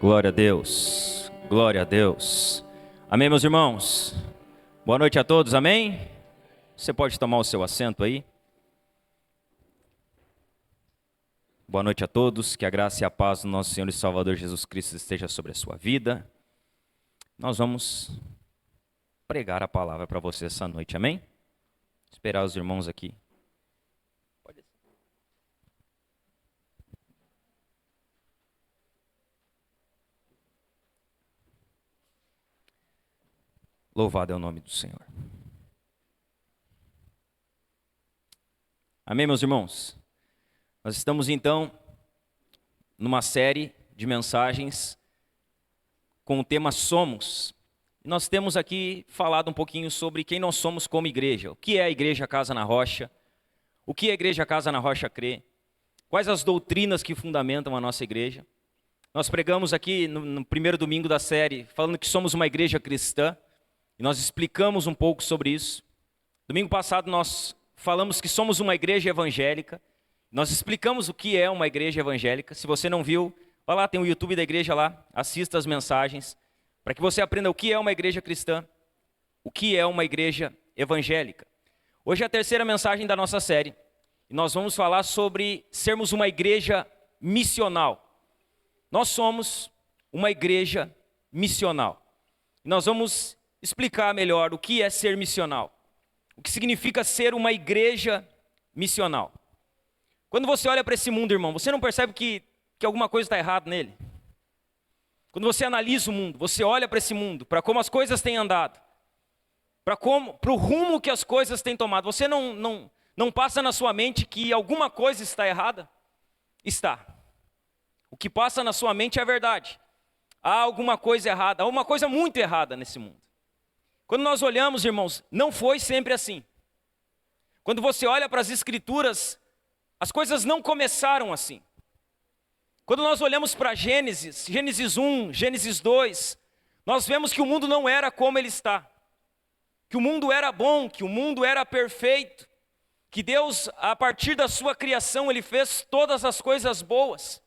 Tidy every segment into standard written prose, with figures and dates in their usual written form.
Glória a Deus, glória a Deus. Amém, meus irmãos? Boa noite a todos, amém? Você pode tomar o seu assento aí. Boa noite a todos, que a graça e a paz do nosso Senhor e Salvador Jesus Cristo esteja sobre a sua vida. Nós vamos pregar a palavra para você essa noite, amém? Esperar os irmãos aqui. Louvado é o nome do Senhor. Amém, meus irmãos? Nós estamos então numa série de mensagens com o tema Somos. Nós temos aqui falado um pouquinho sobre quem nós somos como igreja. O que é a Igreja Casa na Rocha? O que a Igreja Casa na Rocha crê? Quais as doutrinas que fundamentam a nossa igreja? Nós pregamos aqui no primeiro domingo da série, falando que somos uma igreja cristã. E nós explicamos um pouco sobre isso. Domingo passado nós falamos que somos uma igreja evangélica. Nós explicamos o que é uma igreja evangélica. Se você não viu, vai lá, tem o YouTube da igreja lá, assista as mensagens, para que você aprenda o que é uma igreja cristã, o que é uma igreja evangélica. Hoje é a terceira mensagem da nossa série. E nós vamos falar sobre sermos uma igreja missional. Nós somos uma igreja missional. E nós vamos explicar melhor o que é ser missional. O que significa ser uma igreja missional. Quando você olha para esse mundo, irmão, você não percebe que alguma coisa está errada nele? Quando você analisa o mundo, você olha para esse mundo, para como as coisas têm andado, para o rumo que as coisas têm tomado, você não passa na sua mente que alguma coisa está errada? Está. O que passa na sua mente é a verdade. Há alguma coisa errada, há uma coisa muito errada nesse mundo. Quando nós olhamos, irmãos, não foi sempre assim. Quando você olha para as Escrituras, as coisas não começaram assim. Quando nós olhamos para Gênesis, Gênesis 1, Gênesis 2, nós vemos que o mundo não era como ele está. Que o mundo era bom, que o mundo era perfeito. Que Deus, a partir da sua criação, Ele fez todas as coisas boas.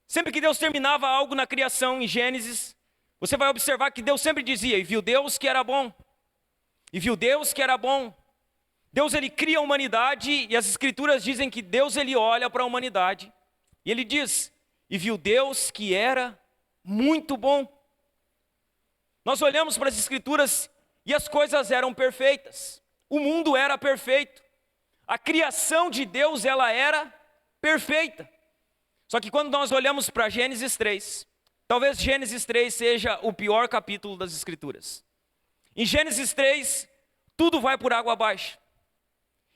Sempre que Deus terminava algo na criação, em Gênesis, você vai observar que Deus sempre dizia, e viu Deus que era bom. E viu Deus que era bom. Deus, Ele cria a humanidade, e as Escrituras dizem que Deus, Ele olha para a humanidade. E Ele diz, e viu Deus que era muito bom. Nós olhamos para as Escrituras e as coisas eram perfeitas. O mundo era perfeito. A criação de Deus, ela era perfeita. Só que quando nós olhamos para Gênesis 3, talvez Gênesis 3 seja o pior capítulo das Escrituras. Em Gênesis 3, tudo vai por água abaixo.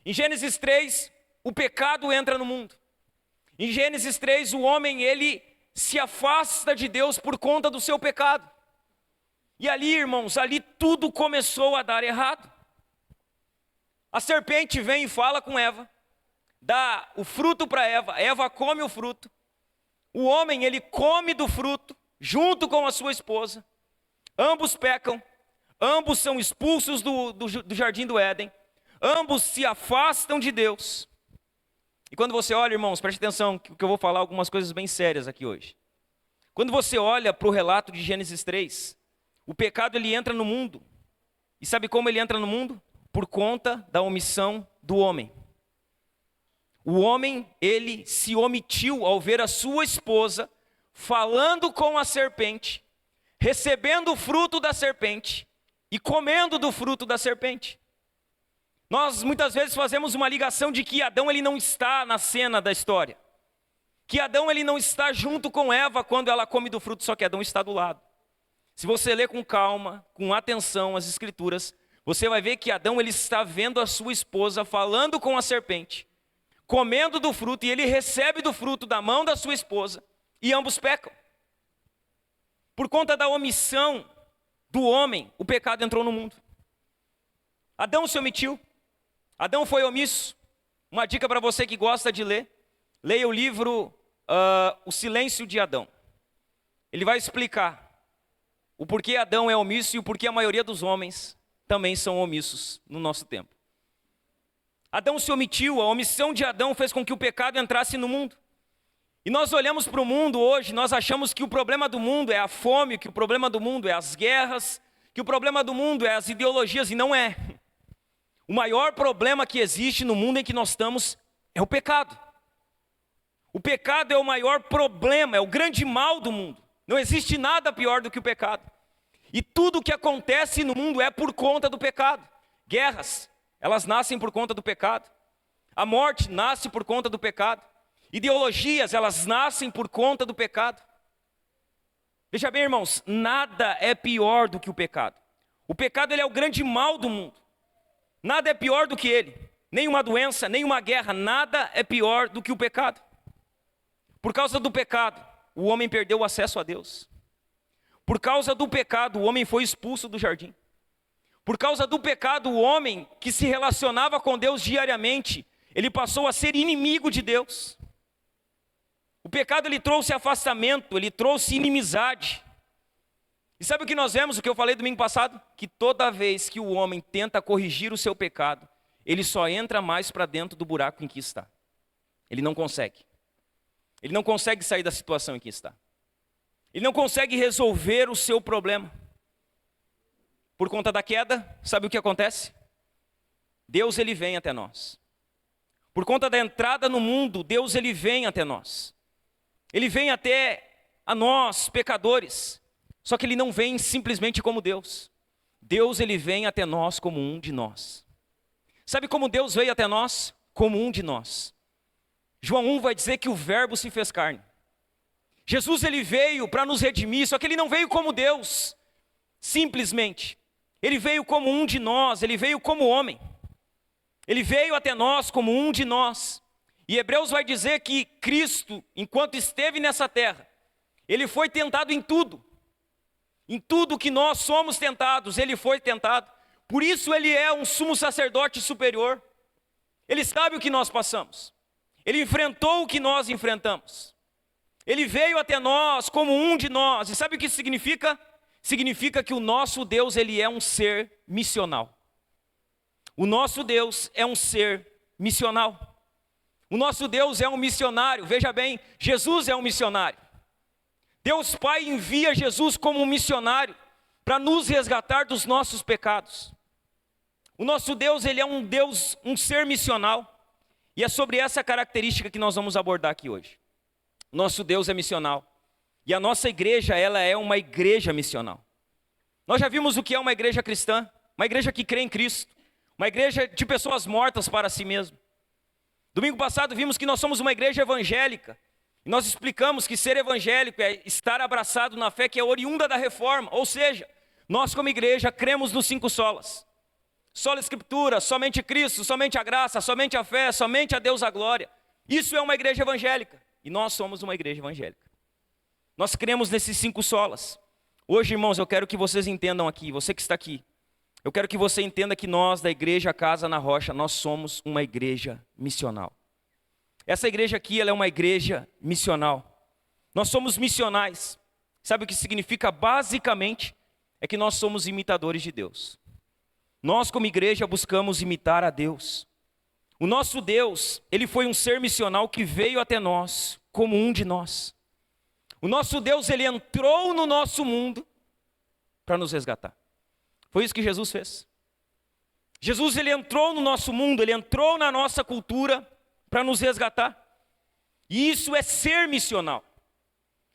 Em Gênesis 3, o pecado entra no mundo. Em Gênesis 3, o homem, ele se afasta de Deus por conta do seu pecado. E ali, irmãos, ali tudo começou a dar errado. A serpente vem e fala com Eva, dá o fruto para Eva, Eva come o fruto. O homem, ele come do fruto, junto com a sua esposa. Ambos pecam, ambos são expulsos do jardim do Éden. Ambos se afastam de Deus. E quando você olha, irmãos, preste atenção, que eu vou falar algumas coisas bem sérias aqui hoje. Quando você olha para o relato de Gênesis 3, o pecado ele entra no mundo. E sabe como ele entra no mundo? Por conta da omissão do homem. O homem, ele se omitiu ao ver a sua esposa falando com a serpente, recebendo o fruto da serpente e comendo do fruto da serpente. Nós muitas vezes fazemos uma ligação de que Adão ele não está na cena da história. Que Adão ele não está junto com Eva quando ela come do fruto, só que Adão está do lado. Se você ler com calma, com atenção as Escrituras, você vai ver que Adão ele está vendo a sua esposa falando com a serpente, comendo do fruto, e ele recebe do fruto da mão da sua esposa, e ambos pecam. Por conta da omissão do homem, o pecado entrou no mundo. Adão se omitiu, Adão foi omisso. Uma dica para você que gosta de ler, leia o livro O Silêncio de Adão. Ele vai explicar o porquê Adão é omisso e o porquê a maioria dos homens também são omissos no nosso tempo. Adão se omitiu, a omissão de Adão fez com que o pecado entrasse no mundo. E nós olhamos para o mundo hoje, nós achamos que o problema do mundo é a fome, que o problema do mundo é as guerras, que o problema do mundo é as ideologias, e não é. O maior problema que existe no mundo em que nós estamos é o pecado. O pecado é o maior problema, é o grande mal do mundo. Não existe nada pior do que o pecado. E tudo o que acontece no mundo é por conta do pecado. Guerras, elas nascem por conta do pecado. A morte nasce por conta do pecado. Ideologias, elas nascem por conta do pecado. Veja bem, irmãos, nada é pior do que o pecado. O pecado, ele é o grande mal do mundo. Nada é pior do que ele. Nenhuma doença, nenhuma guerra, nada é pior do que o pecado. Por causa do pecado, o homem perdeu o acesso a Deus. Por causa do pecado, o homem foi expulso do jardim. Por causa do pecado, o homem que se relacionava com Deus diariamente, ele passou a ser inimigo de Deus. O pecado, ele trouxe afastamento, ele trouxe inimizade. E sabe o que nós vemos, o que eu falei domingo passado? Que toda vez que o homem tenta corrigir o seu pecado, ele só entra mais para dentro do buraco em que está. Ele não consegue. Ele não consegue sair da situação em que está. Ele não consegue resolver o seu problema. Por conta da queda, sabe o que acontece? Deus, ele vem até nós. Por conta da entrada no mundo, Deus, ele vem até nós. Ele vem até a nós, pecadores. Só que ele não vem simplesmente como Deus. Deus, ele vem até nós como um de nós. Sabe como Deus veio até nós? Como um de nós. João 1 vai dizer que o verbo se fez carne. Jesus, ele veio para nos redimir, só que ele não veio como Deus, simplesmente. Ele veio como um de nós, ele veio como homem. Ele veio até nós como um de nós. E Hebreus vai dizer que Cristo, enquanto esteve nessa terra, ele foi tentado em tudo. Em tudo que nós somos tentados, ele foi tentado. Por isso ele é um sumo sacerdote superior. Ele sabe o que nós passamos. Ele enfrentou o que nós enfrentamos. Ele veio até nós como um de nós. E sabe o que isso significa? Significa que o nosso Deus, ele é um ser missional. O nosso Deus é um ser missional. O nosso Deus é um missionário. Veja bem, Jesus é um missionário. Deus Pai envia Jesus como um missionário para nos resgatar dos nossos pecados. O nosso Deus, ele é um Deus, um ser missional. E é sobre essa característica que nós vamos abordar aqui hoje. Nosso Deus é missional. E a nossa igreja, ela é uma igreja missional. Nós já vimos o que é uma igreja cristã. Uma igreja que crê em Cristo. Uma igreja de pessoas mortas para si mesmo. Domingo passado vimos que nós somos uma igreja evangélica. E nós explicamos que ser evangélico é estar abraçado na fé que é oriunda da reforma. Ou seja, nós como igreja cremos nos 5 solas. Sola Escritura, somente Cristo, somente a graça, somente a fé, somente a Deus a glória. Isso é uma igreja evangélica. E nós somos uma igreja evangélica. Nós cremos nesses 5 solas. Hoje, irmãos, eu quero que vocês entendam aqui, você que está aqui. Eu quero que você entenda que nós, da igreja Casa na Rocha, nós somos uma igreja missional. Essa igreja aqui, ela é uma igreja missional. Nós somos missionais. Sabe o que significa? Basicamente, é que nós somos imitadores de Deus. Nós, como igreja, buscamos imitar a Deus. O nosso Deus, ele foi um ser missional que veio até nós como um de nós. O nosso Deus, ele entrou no nosso mundo para nos resgatar. Foi isso que Jesus fez. Jesus, ele entrou no nosso mundo, ele entrou na nossa cultura para nos resgatar. E isso é ser missional.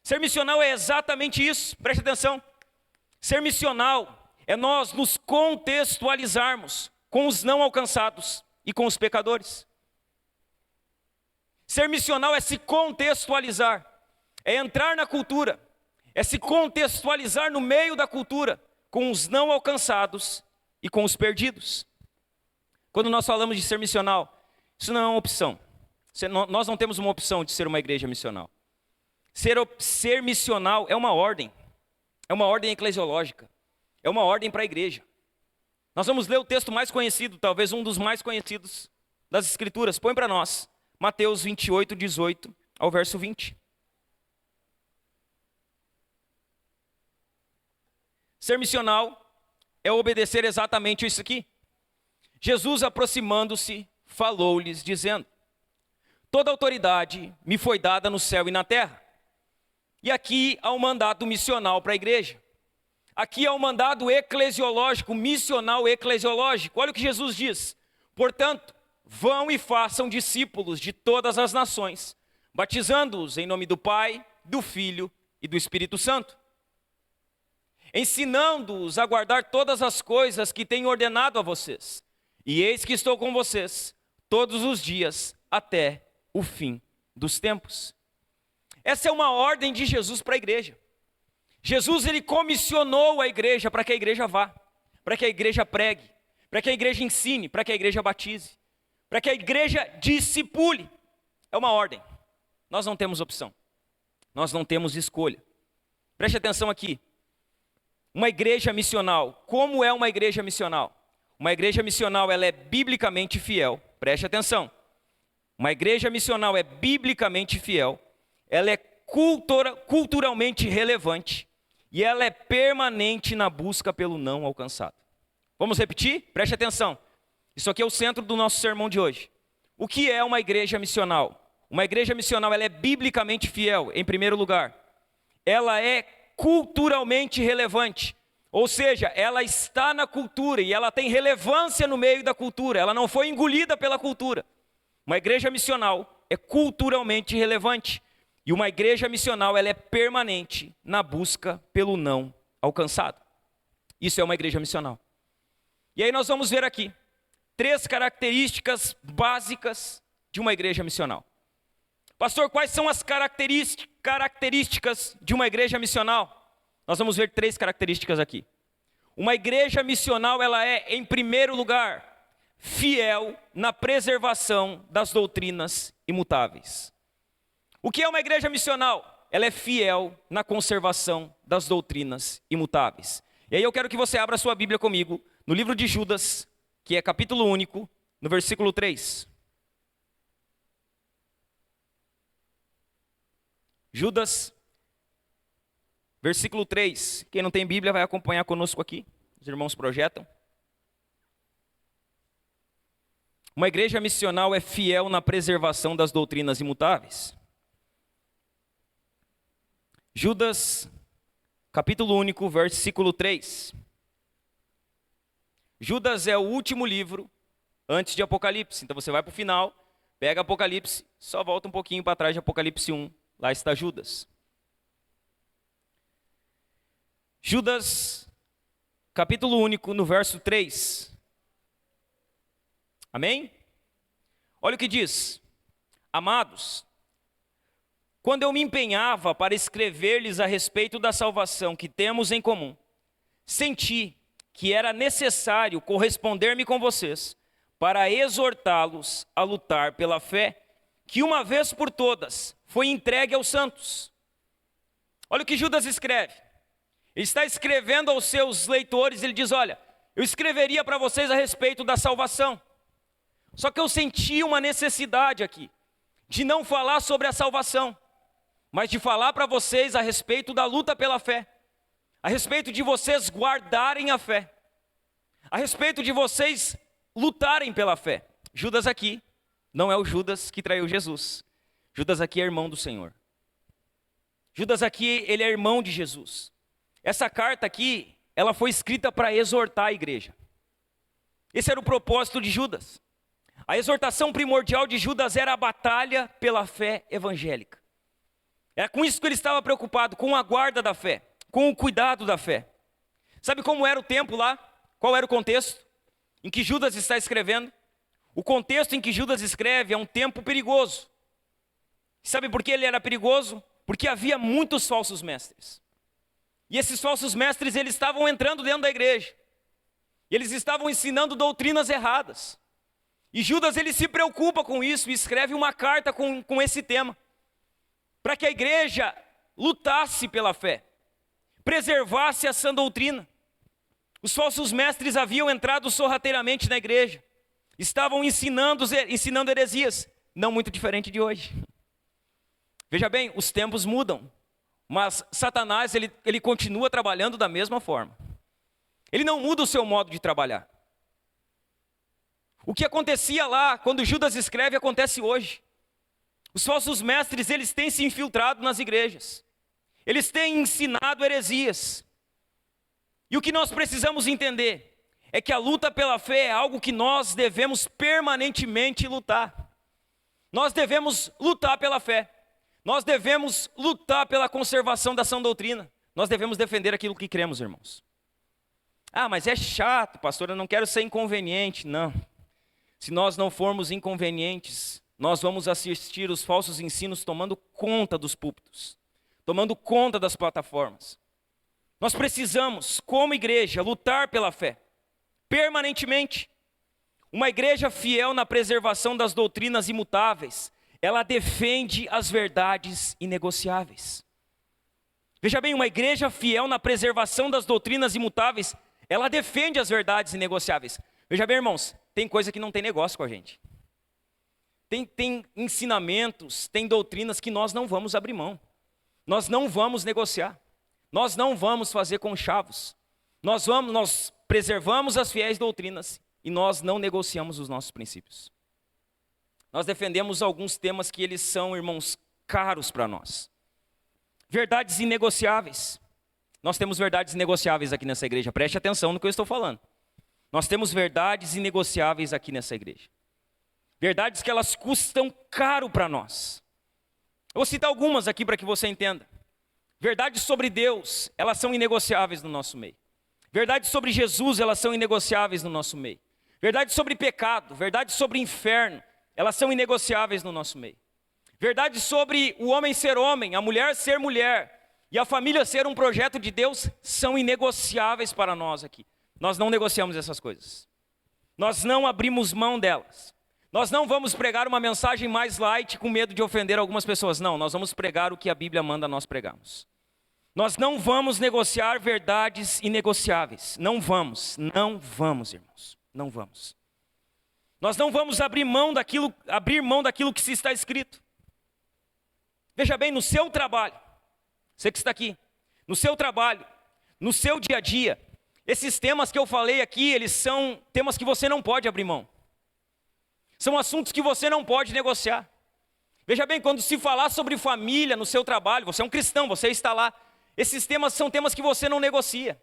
Ser missional é exatamente isso, preste atenção. Ser missional é nós nos contextualizarmos com os não alcançados e com os pecadores. Ser missional é se contextualizar, é entrar na cultura, é se contextualizar no meio da cultura, com os não alcançados e com os perdidos. Quando nós falamos de ser missional, isso não é uma opção. Nós não temos uma opção de ser uma igreja missional. Ser missional é uma ordem eclesiológica, é uma ordem para a igreja. Nós vamos ler o texto mais conhecido, talvez um dos mais conhecidos das Escrituras. Põe para nós, Mateus 28, 18 ao verso 20. Ser missional é obedecer exatamente isso aqui. Jesus, aproximando-se, falou-lhes, dizendo: Toda autoridade me foi dada no céu e na terra. E aqui há um mandato missional para a igreja. Aqui há um mandado eclesiológico, missional eclesiológico. Olha o que Jesus diz. Portanto, vão e façam discípulos de todas as nações, batizando-os em nome do Pai, do Filho e do Espírito Santo, ensinando-os a guardar todas as coisas que tenho ordenado a vocês. E eis que estou com vocês todos os dias até o fim dos tempos. Essa é uma ordem de Jesus para a igreja. Jesus, ele comissionou a igreja para que a igreja vá, para que a igreja pregue, para que a igreja ensine, para que a igreja batize, para que a igreja discipule. É uma ordem. Nós não temos opção. Nós não temos escolha. Preste atenção aqui. Uma igreja missional. Como é uma igreja missional? Uma igreja missional, ela é biblicamente fiel. Preste atenção. Uma igreja missional é biblicamente fiel. Ela é culturalmente relevante. E ela é permanente na busca pelo não alcançado. Vamos repetir? Preste atenção. Isso aqui é o centro do nosso sermão de hoje. O que é uma igreja missional? Uma igreja missional, ela é biblicamente fiel, em primeiro lugar. Ela é culturalmente relevante. Ou seja, ela está na cultura e ela tem relevância no meio da cultura. Ela não foi engolida pela cultura. Uma igreja missional é culturalmente relevante. E uma igreja missional, ela é permanente na busca pelo não alcançado. Isso é uma igreja missional. E aí nós vamos ver aqui 3 características básicas de uma igreja missional. Pastor, quais são as características de uma igreja missional? Nós vamos ver 3 características aqui. Uma igreja missional, ela é, em primeiro lugar, fiel na preservação das doutrinas imutáveis. O que é uma igreja missional? Ela é fiel na conservação das doutrinas imutáveis. E aí eu quero que você abra a sua Bíblia comigo, no livro de Judas, que é capítulo único, no versículo 3. Judas, versículo 3. Quem não tem Bíblia vai acompanhar conosco aqui. Os irmãos projetam. Uma igreja missional é fiel na preservação das doutrinas imutáveis. Judas, capítulo único, versículo 3. Judas é o último livro antes de Apocalipse. Então você vai para o final, pega Apocalipse, só volta um pouquinho para trás de Apocalipse 1. Lá está Judas. Judas, capítulo único, no verso 3. Amém? Olha o que diz. Amados, quando eu me empenhava para escrever-lhes a respeito da salvação que temos em comum, senti que era necessário corresponder-me com vocês para exortá-los a lutar pela fé que uma vez por todas foi entregue aos santos. Olha o que Judas escreve. Ele está escrevendo aos seus leitores, ele diz, olha, eu escreveria para vocês a respeito da salvação. Só que eu senti uma necessidade aqui, de não falar sobre a salvação, mas de falar para vocês a respeito da luta pela fé, a respeito de vocês guardarem a fé, a respeito de vocês lutarem pela fé. Judas aqui não é o Judas que traiu Jesus. Judas aqui é irmão do Senhor. Judas aqui, ele é irmão de Jesus. Essa carta aqui, ela foi escrita para exortar a igreja. Esse era o propósito de Judas. A exortação primordial de Judas era a batalha pela fé evangélica. Era com isso que ele estava preocupado, com a guarda da fé, com o cuidado da fé. Sabe como era o tempo lá? Qual era o contexto em que Judas está escrevendo? O contexto em que Judas escreve é um tempo perigoso. Sabe por que ele era perigoso? Porque havia muitos falsos mestres. E esses falsos mestres, eles estavam entrando dentro da igreja. E eles estavam ensinando doutrinas erradas. E Judas, ele se preocupa com isso e escreve uma carta com esse tema. Para que a igreja lutasse pela fé, preservasse a sã doutrina. Os falsos mestres haviam entrado sorrateiramente na igreja. Estavam ensinando heresias, não muito diferente de hoje. Veja bem, os tempos mudam, mas Satanás, ele continua trabalhando da mesma forma. Ele não muda o seu modo de trabalhar. O que acontecia lá, quando Judas escreve, acontece hoje. Os falsos mestres, eles têm se infiltrado nas igrejas. Eles têm ensinado heresias. E o que nós precisamos entender é que a luta pela fé é algo que nós devemos permanentemente lutar. Nós devemos lutar pela fé. Nós devemos lutar pela conservação da sã doutrina. Nós devemos defender aquilo que cremos, irmãos. Ah, mas é chato, pastor, eu não quero ser inconveniente. Não. Se nós não formos inconvenientes, nós vamos assistir os falsos ensinos tomando conta dos púlpitos, tomando conta das plataformas. Nós precisamos, como igreja, lutar pela fé, permanentemente. Uma igreja fiel na preservação das doutrinas imutáveis, ela defende as verdades inegociáveis. Veja bem, uma igreja fiel na preservação das doutrinas imutáveis, ela defende as verdades inegociáveis. Veja bem, irmãos, tem coisa que não tem negócio com a gente. Tem ensinamentos, tem doutrinas que nós não vamos abrir mão. Nós não vamos negociar. Nós não vamos fazer conchavos. Nós preservamos as fiéis doutrinas e nós não negociamos os nossos princípios. Nós defendemos alguns temas que eles são, irmãos, caros para nós. Verdades inegociáveis. Nós temos verdades inegociáveis aqui nessa igreja. Preste atenção no que eu estou falando. Nós temos verdades inegociáveis aqui nessa igreja. Verdades que elas custam caro para nós. Eu vou citar algumas aqui para que você entenda. Verdades sobre Deus, elas são inegociáveis no nosso meio. Verdades sobre Jesus, elas são inegociáveis no nosso meio. Verdades sobre pecado, verdades sobre inferno, elas são inegociáveis no nosso meio. Verdades sobre o homem ser homem, a mulher ser mulher e a família ser um projeto de Deus são inegociáveis para nós aqui. Nós não negociamos essas coisas. Nós não abrimos mão delas. Nós não vamos pregar uma mensagem mais light com medo de ofender algumas pessoas. Não, nós vamos pregar o que a Bíblia manda nós pregarmos. Nós não vamos negociar verdades inegociáveis. Não vamos, irmãos. Não vamos. Nós não vamos abrir mão daquilo que se está escrito. Veja bem, no seu trabalho, você que está aqui, no seu trabalho, no seu dia a dia, esses temas que eu falei aqui, eles são temas que você não pode abrir mão. São assuntos que você não pode negociar. Veja bem, quando se falar sobre família no seu trabalho, você é um cristão, você está lá. Esses temas são temas que você não negocia.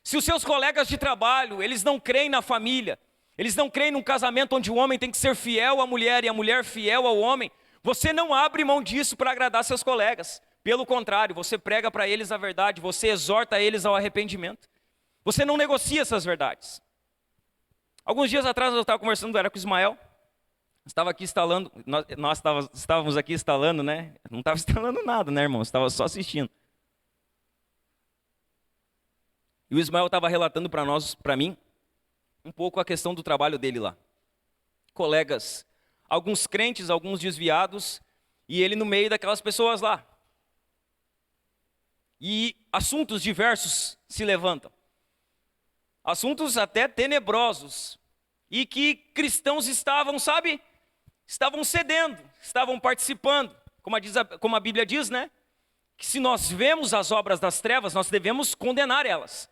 Se os seus colegas de trabalho, eles não creem na família, eles não creem num casamento onde o homem tem que ser fiel à mulher e a mulher fiel ao homem, você não abre mão disso para agradar seus colegas. Pelo contrário, você prega para eles a verdade, você exorta eles ao arrependimento. Você não negocia essas verdades. Alguns dias atrás eu estava conversando, era com o Ismael, estava aqui instalando, nós estávamos aqui instalando, né? Não estava instalando nada, né, irmão? Estava só assistindo. E o Ismael estava relatando para mim, um pouco a questão do trabalho dele lá. Colegas, alguns crentes, alguns desviados, e ele no meio daquelas pessoas lá. E assuntos diversos se levantam. Assuntos até tenebrosos, e que cristãos estavam, estavam cedendo, estavam participando, como a Bíblia diz, né? Que se nós vemos as obras das trevas, nós devemos condenar elas.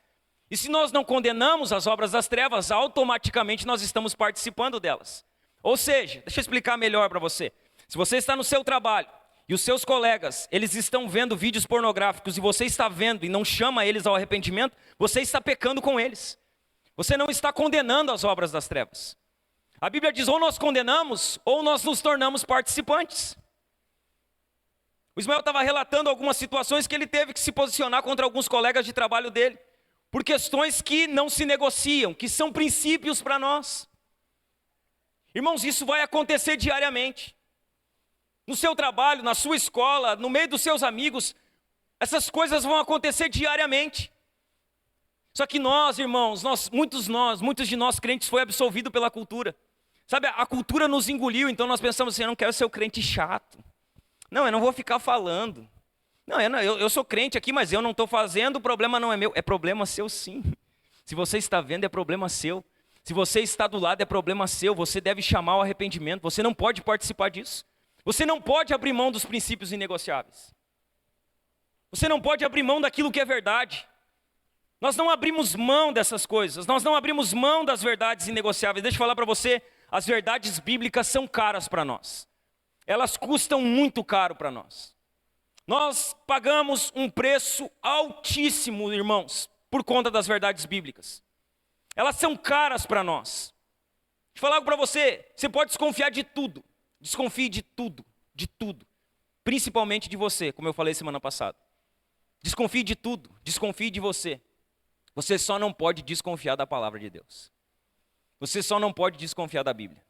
E se nós não condenamos as obras das trevas, automaticamente nós estamos participando delas. Ou seja, deixa eu explicar melhor para você. Se você está no seu trabalho, e os seus colegas, eles estão vendo vídeos pornográficos, e você está vendo e não chama eles ao arrependimento, você está pecando com eles. Você não está condenando as obras das trevas. A Bíblia diz, ou nós condenamos, ou nós nos tornamos participantes. O Ismael estava relatando algumas situações que ele teve que se posicionar contra alguns colegas de trabalho dele, por questões que não se negociam, que são princípios para nós. Irmãos, isso vai acontecer diariamente. No seu trabalho, na sua escola, no meio dos seus amigos, essas coisas vão acontecer diariamente. Só que nós, irmãos, muitos de nós crentes foi absolvido pela cultura. Sabe, a cultura nos engoliu, então nós pensamos assim, eu não quero ser o crente chato. Não, eu não vou ficar falando. Não, eu sou crente aqui, mas eu não estou fazendo, o problema não é meu. É problema seu sim. Se você está vendo, é problema seu. Se você está do lado, é problema seu. Você deve chamar o arrependimento. Você não pode participar disso. Você não pode abrir mão dos princípios inegociáveis. Você não pode abrir mão daquilo que é verdade. Nós não abrimos mão dessas coisas. Nós não abrimos mão das verdades inegociáveis. Deixa eu falar para você, as verdades bíblicas são caras para nós. elas custam muito caro para nós. Nós pagamos um preço altíssimo, irmãos, por conta das verdades bíblicas. Elas são caras para nós. Deixa eu falar algo para você, você pode desconfiar de tudo. Desconfie de tudo, principalmente de você, como eu falei semana passada. Desconfie de tudo, desconfie de você. Você só não pode desconfiar da palavra de Deus. Você só não pode desconfiar da Bíblia.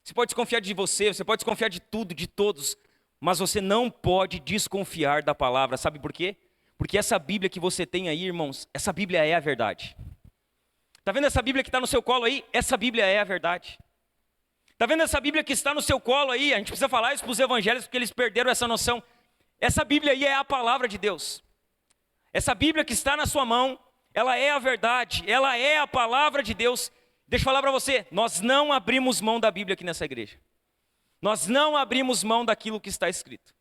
Você pode desconfiar de você, você pode desconfiar de tudo, de todos, mas você não pode desconfiar da palavra. Sabe por quê? Porque essa Bíblia que você tem aí, irmãos, essa Bíblia é a verdade. Está vendo essa Bíblia que está no seu colo aí? Essa Bíblia é a verdade. Está vendo essa Bíblia que está no seu colo aí? A gente precisa falar isso para os evangélicos porque eles perderam essa noção. Essa Bíblia aí é a palavra de Deus. Essa Bíblia que está na sua mão, ela é a verdade, ela é a palavra de Deus. Deixa eu falar para você, nós não abrimos mão da Bíblia aqui nessa igreja. Nós não abrimos mão daquilo que está escrito.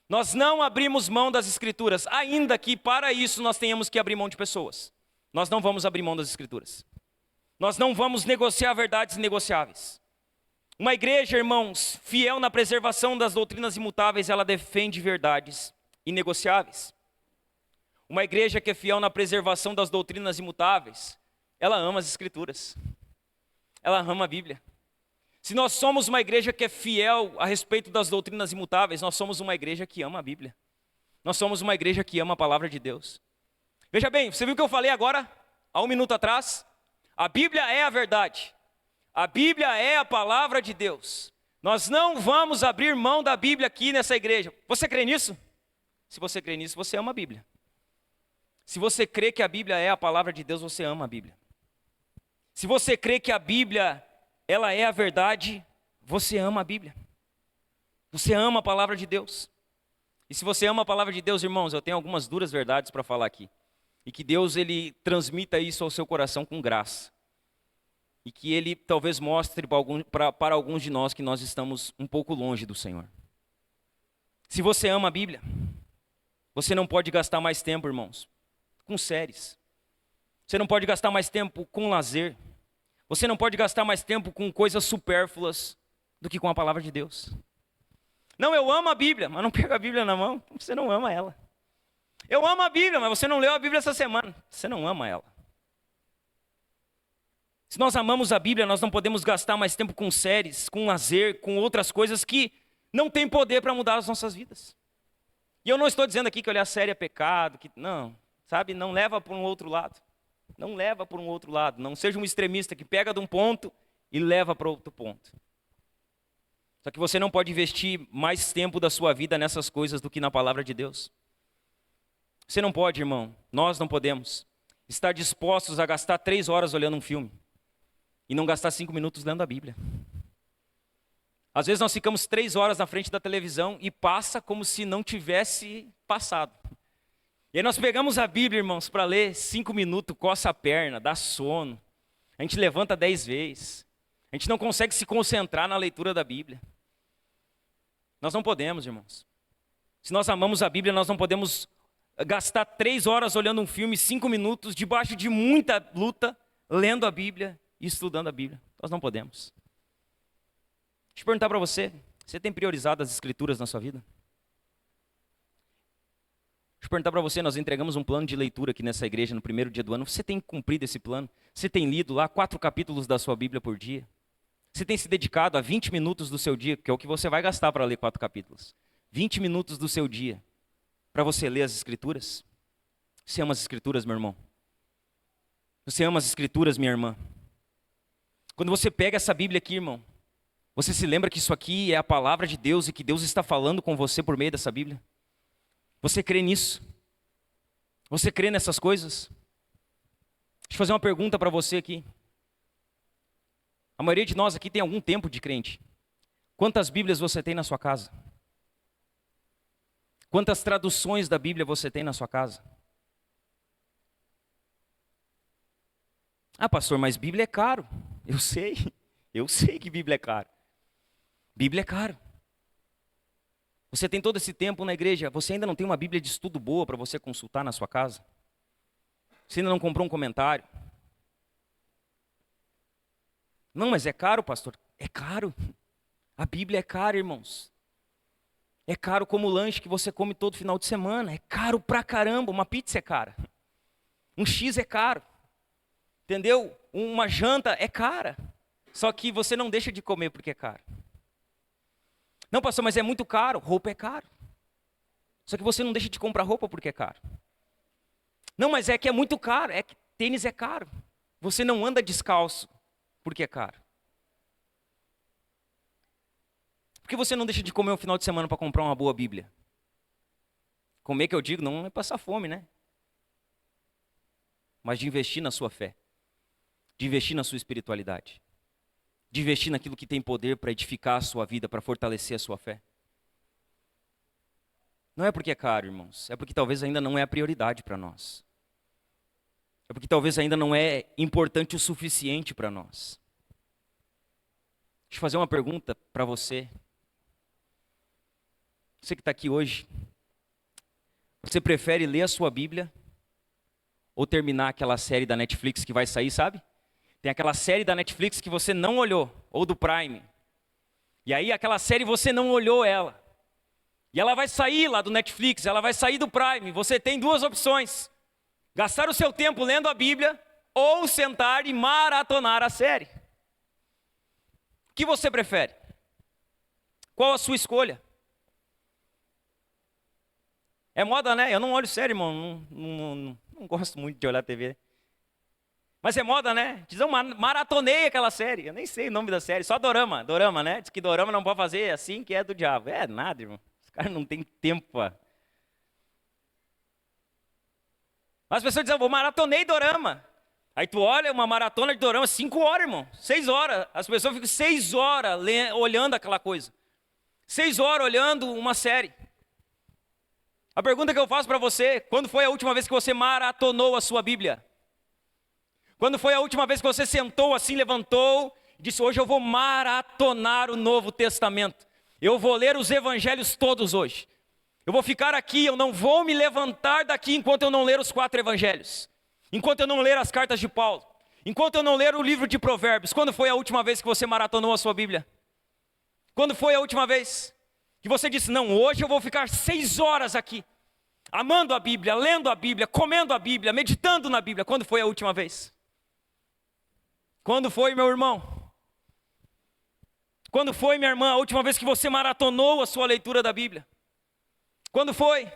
Nós não abrimos mão das Escrituras, ainda que para isso nós tenhamos que abrir mão de pessoas. Nós não vamos abrir mão das Escrituras. Nós não vamos negociar verdades inegociáveis. Uma igreja, irmãos, fiel na preservação das doutrinas imutáveis, ela defende verdades inegociáveis. Uma igreja que é fiel na preservação das doutrinas imutáveis, ela ama as Escrituras. Ela ama a Bíblia. Se nós somos uma igreja que é fiel a respeito das doutrinas imutáveis, nós somos uma igreja que ama a Bíblia. Nós somos uma igreja que ama a palavra de Deus. Veja bem, você viu o que eu falei agora, há um minuto atrás? A Bíblia é a verdade. A Bíblia é a palavra de Deus. Nós não vamos abrir mão da Bíblia aqui nessa igreja. Você crê nisso? Se você crê nisso, você ama a Bíblia. Se você crê que a Bíblia é a palavra de Deus, você ama a Bíblia. Se você crê que a Bíblia, ela é a verdade, você ama a Bíblia. Você ama a palavra de Deus. E se você ama a palavra de Deus, irmãos, eu tenho algumas duras verdades para falar aqui. E que Deus, Ele transmita isso ao seu coração com graça. E que Ele talvez mostre para alguns de nós que nós estamos um pouco longe do Senhor. Se você ama a Bíblia, você não pode gastar mais tempo, irmãos, com séries. Você não pode gastar mais tempo com lazer. Você não pode gastar mais tempo com coisas supérfluas do que com a palavra de Deus. Não, eu amo a Bíblia, mas não pega a Bíblia na mão, você não ama ela. Eu amo a Bíblia, mas você não leu a Bíblia essa semana, você não ama ela. Se nós amamos a Bíblia, nós não podemos gastar mais tempo com séries, com lazer, com outras coisas que não têm poder para mudar as nossas vidas. E eu não estou dizendo aqui que olhar série é pecado, que não, sabe, não leva para um outro lado. Não leva para um outro lado, não seja um extremista que pega de um ponto e leva para outro ponto. Só que você não pode investir mais tempo da sua vida nessas coisas do que na palavra de Deus. Você não pode, irmão, nós não podemos estar dispostos a gastar 3 horas olhando um filme e não gastar 5 minutos lendo a Bíblia. Às vezes nós ficamos 3 horas na frente da televisão e passa como se não tivesse passado. E aí nós pegamos a Bíblia, irmãos, para ler 5 minutos, coça a perna, dá sono. A gente levanta 10 vezes. A gente não consegue se concentrar na leitura da Bíblia. Nós não podemos, irmãos. Se nós amamos a Bíblia, nós não podemos gastar 3 horas olhando um filme, 5 minutos, debaixo de muita luta, lendo a Bíblia e estudando a Bíblia. Nós não podemos. Deixa eu perguntar para você, você tem priorizado as Escrituras na sua vida? Deixa eu perguntar para você, nós entregamos um plano de leitura aqui nessa igreja no primeiro dia do ano. Você tem cumprido esse plano? Você tem lido lá 4 capítulos da sua Bíblia por dia? Você tem se dedicado a 20 minutos do seu dia, que é o que você vai gastar para ler 4 capítulos. 20 minutos do seu dia para você ler as Escrituras? Você ama as Escrituras, meu irmão? Você ama as Escrituras, minha irmã? Quando você pega essa Bíblia aqui, irmão, você se lembra que isso aqui é a palavra de Deus e que Deus está falando com você por meio dessa Bíblia? Você crê nisso? Você crê nessas coisas? Deixa eu fazer uma pergunta para você aqui. A maioria de nós aqui tem algum tempo de crente. Quantas Bíblias você tem na sua casa? Quantas traduções da Bíblia você tem na sua casa? Ah, pastor, mas Bíblia é caro. Eu sei que Bíblia é caro. Bíblia é caro. Você tem todo esse tempo na igreja, você ainda não tem uma Bíblia de estudo boa para você consultar na sua casa? Você ainda não comprou um comentário? Não, mas é caro, pastor. É caro. A Bíblia é cara, irmãos. É caro como o lanche que você come todo final de semana. É caro pra caramba. Uma pizza é cara. Um X é caro. Entendeu? Uma janta é cara. Só que você não deixa de comer porque é caro. Não, pastor, mas é muito caro. Roupa é caro. Só que você não deixa de comprar roupa porque é caro. Não, mas é que é muito caro. É que tênis é caro. Você não anda descalço porque é caro. Por que você não deixa de comer um final de semana para comprar uma boa Bíblia? Comer, que eu digo, não é passar fome, né? Mas de investir na sua fé. De investir na sua espiritualidade. De investir naquilo que tem poder para edificar a sua vida, para fortalecer a sua fé. Não é porque é caro, irmãos. É porque talvez ainda não é a prioridade para nós. É porque talvez ainda não é importante o suficiente para nós. Deixa eu fazer uma pergunta para você. Você que está aqui hoje, você prefere ler a sua Bíblia ou terminar aquela série da Netflix que vai sair, sabe? Tem aquela série da Netflix que você não olhou, ou do Prime. E aí aquela série você não olhou ela. E ela vai sair lá do Netflix, ela vai sair do Prime. Você tem duas opções. Gastar o seu tempo lendo a Bíblia ou sentar e maratonar a série. O que você prefere? Qual a sua escolha? É moda, né? Eu não olho série, irmão. Não gosto muito de olhar TV. Mas é moda, né? Diz, eu maratonei aquela série. Eu nem sei o nome da série. Só dorama. Dorama, né? Diz que dorama não pode fazer assim, que é do diabo. É nada, irmão. Os caras não têm tempo. Mas as pessoas dizem, vou maratonei dorama. Aí tu olha uma maratona de dorama, 5 horas, irmão. 6 horas. As pessoas ficam 6 horas olhando aquela coisa. 6 horas olhando uma série. A pergunta que eu faço para você, quando foi a última vez que você maratonou a sua Bíblia? Quando foi a última vez que você sentou assim, levantou e disse, hoje eu vou maratonar o Novo Testamento. Eu vou ler os evangelhos todos hoje. Eu vou ficar aqui, eu não vou me levantar daqui enquanto eu não ler os 4 evangelhos. Enquanto eu não ler as cartas de Paulo. Enquanto eu não ler o livro de Provérbios. Quando foi a última vez que você maratonou a sua Bíblia? Quando foi a última vez que você disse, não, hoje eu vou ficar 6 horas aqui, amando a Bíblia, lendo a Bíblia, comendo a Bíblia, meditando na Bíblia? Quando foi a última vez? Quando foi, meu irmão? Quando foi, minha irmã, a última vez que você maratonou a sua leitura da Bíblia? Quando foi?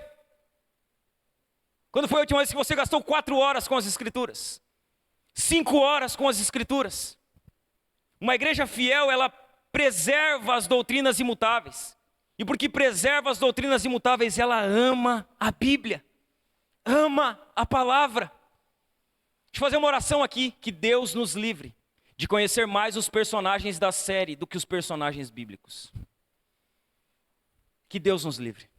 Quando foi a última vez que você gastou 4 horas com as Escrituras? 5 horas com as Escrituras? Uma igreja fiel, ela preserva as doutrinas imutáveis. E porque preserva as doutrinas imutáveis, ela ama a Bíblia. Ama a palavra. Deixa eu fazer uma oração aqui, que Deus nos livre de conhecer mais os personagens da série do que os personagens bíblicos. Que Deus nos livre.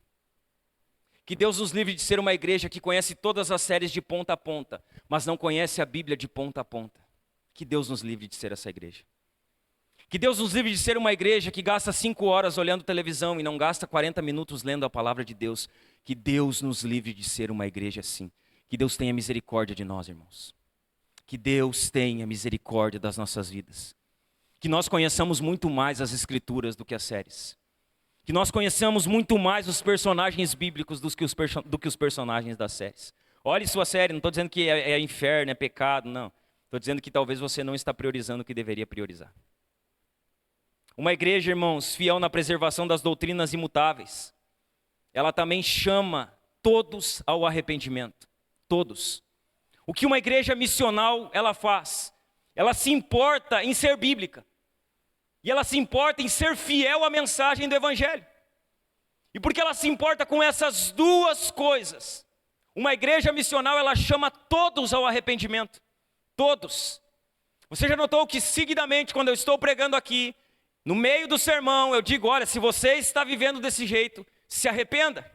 Que Deus nos livre de ser uma igreja que conhece todas as séries de ponta a ponta, mas não conhece a Bíblia de ponta a ponta. Que Deus nos livre de ser essa igreja. Que Deus nos livre de ser uma igreja que gasta 5 horas olhando televisão e não gasta 40 minutos lendo a palavra de Deus. Que Deus nos livre de ser uma igreja assim. Que Deus tenha misericórdia de nós, irmãos. Que Deus tenha misericórdia das nossas vidas. Que nós conheçamos muito mais as Escrituras do que as séries. Que nós conheçamos muito mais os personagens bíblicos do que os personagens das séries. Olhe sua série, não estou dizendo que é inferno, é pecado, não. Estou dizendo que talvez você não está priorizando o que deveria priorizar. Uma igreja, irmãos, fiel na preservação das doutrinas imutáveis, ela também chama todos ao arrependimento. Todos. O que uma igreja missional ela faz? Ela se importa em ser bíblica. E ela se importa em ser fiel à mensagem do Evangelho. E porque ela se importa com essas duas coisas, uma igreja missional ela chama todos ao arrependimento. Todos. Você já notou que seguidamente, quando eu estou pregando aqui, no meio do sermão, eu digo, olha, se você está vivendo desse jeito, se arrependa.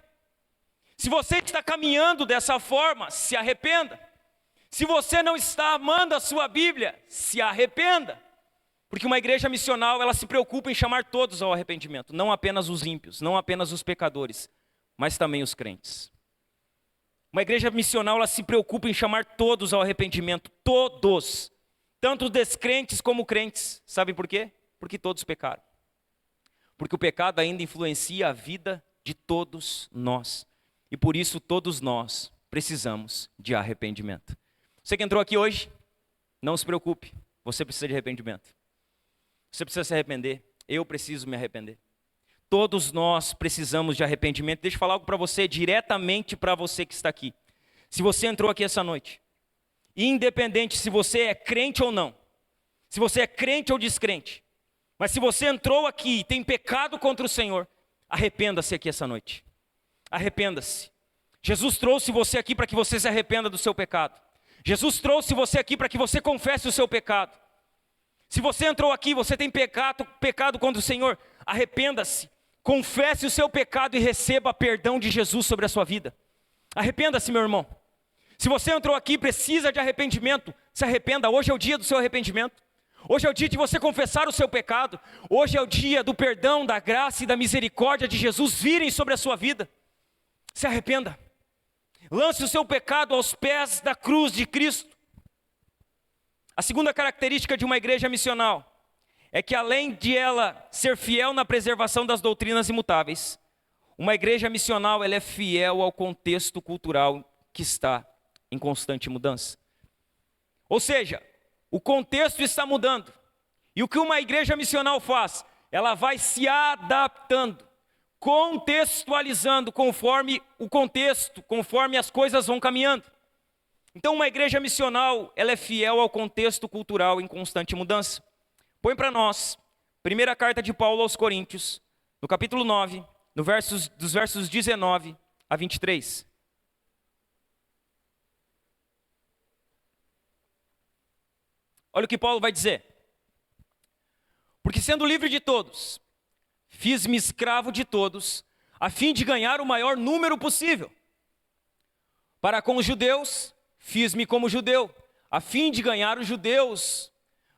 Se você está caminhando dessa forma, se arrependa. Se você não está amando a sua Bíblia, se arrependa. Porque uma igreja missional, ela se preocupa em chamar todos ao arrependimento. Não apenas os ímpios, não apenas os pecadores, mas também os crentes. Uma igreja missional, ela se preocupa em chamar todos ao arrependimento. Todos. Tanto descrentes como crentes. Sabe por quê? Porque todos pecaram. Porque o pecado ainda influencia a vida de todos nós. E por isso todos nós precisamos de arrependimento. Você que entrou aqui hoje, não se preocupe, você precisa de arrependimento. Você precisa se arrepender, eu preciso me arrepender. Todos nós precisamos de arrependimento. Deixa eu falar algo para você, diretamente para você que está aqui. Se você entrou aqui essa noite, independente se você é crente ou não, se você é crente ou descrente, mas se você entrou aqui e tem pecado contra o Senhor, arrependa-se aqui essa noite. Arrependa-se. Jesus trouxe você aqui para que você se arrependa do seu pecado. Jesus trouxe você aqui para que você confesse o seu pecado. Se você entrou aqui, você tem pecado contra o Senhor, arrependa-se. Confesse o seu pecado e receba perdão de Jesus sobre a sua vida. Arrependa-se, meu irmão. Se você entrou aqui e precisa de arrependimento, se arrependa. Hoje é o dia do seu arrependimento. Hoje é o dia de você confessar o seu pecado. Hoje é o dia do perdão, da graça e da misericórdia de Jesus virem sobre a sua vida. Se arrependa. Lance o seu pecado aos pés da cruz de Cristo. A segunda característica de uma igreja missional é que, além de ela ser fiel na preservação das doutrinas imutáveis, uma igreja missional ela é fiel ao contexto cultural que está em constante mudança. Ou seja, o contexto está mudando. E o que uma igreja missional faz? Ela vai se adaptando, contextualizando conforme o contexto, conforme as coisas vão caminhando. Então uma igreja missional, ela é fiel ao contexto cultural em constante mudança. Põe para nós, primeira carta de Paulo aos Coríntios, no capítulo 9, dos versos 19 a 23. Olha o que Paulo vai dizer. Porque sendo livre de todos, fiz-me escravo de todos, a fim de ganhar o maior número possível. Para com os judeus, fiz-me como judeu, a fim de ganhar os judeus.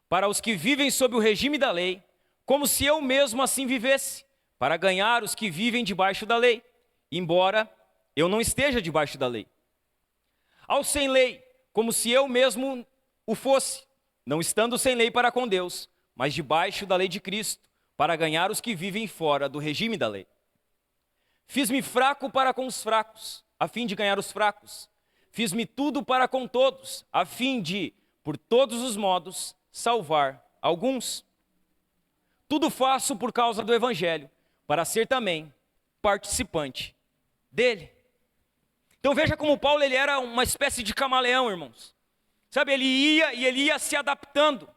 Para os que vivem sob o regime da lei, como se eu mesmo assim vivesse, para ganhar os que vivem debaixo da lei, embora eu não esteja debaixo da lei. Ao sem lei, como se eu mesmo o fosse, não estando sem lei para com Deus, mas debaixo da lei de Cristo, para ganhar os que vivem fora do regime da lei. Fiz-me fraco para com os fracos, a fim de ganhar os fracos. Fiz-me tudo para com todos, a fim de, por todos os modos, salvar alguns. Tudo faço por causa do Evangelho, para ser também participante dele. Então veja como Paulo ele era uma espécie de camaleão, irmãos. Sabe, ele ia se adaptando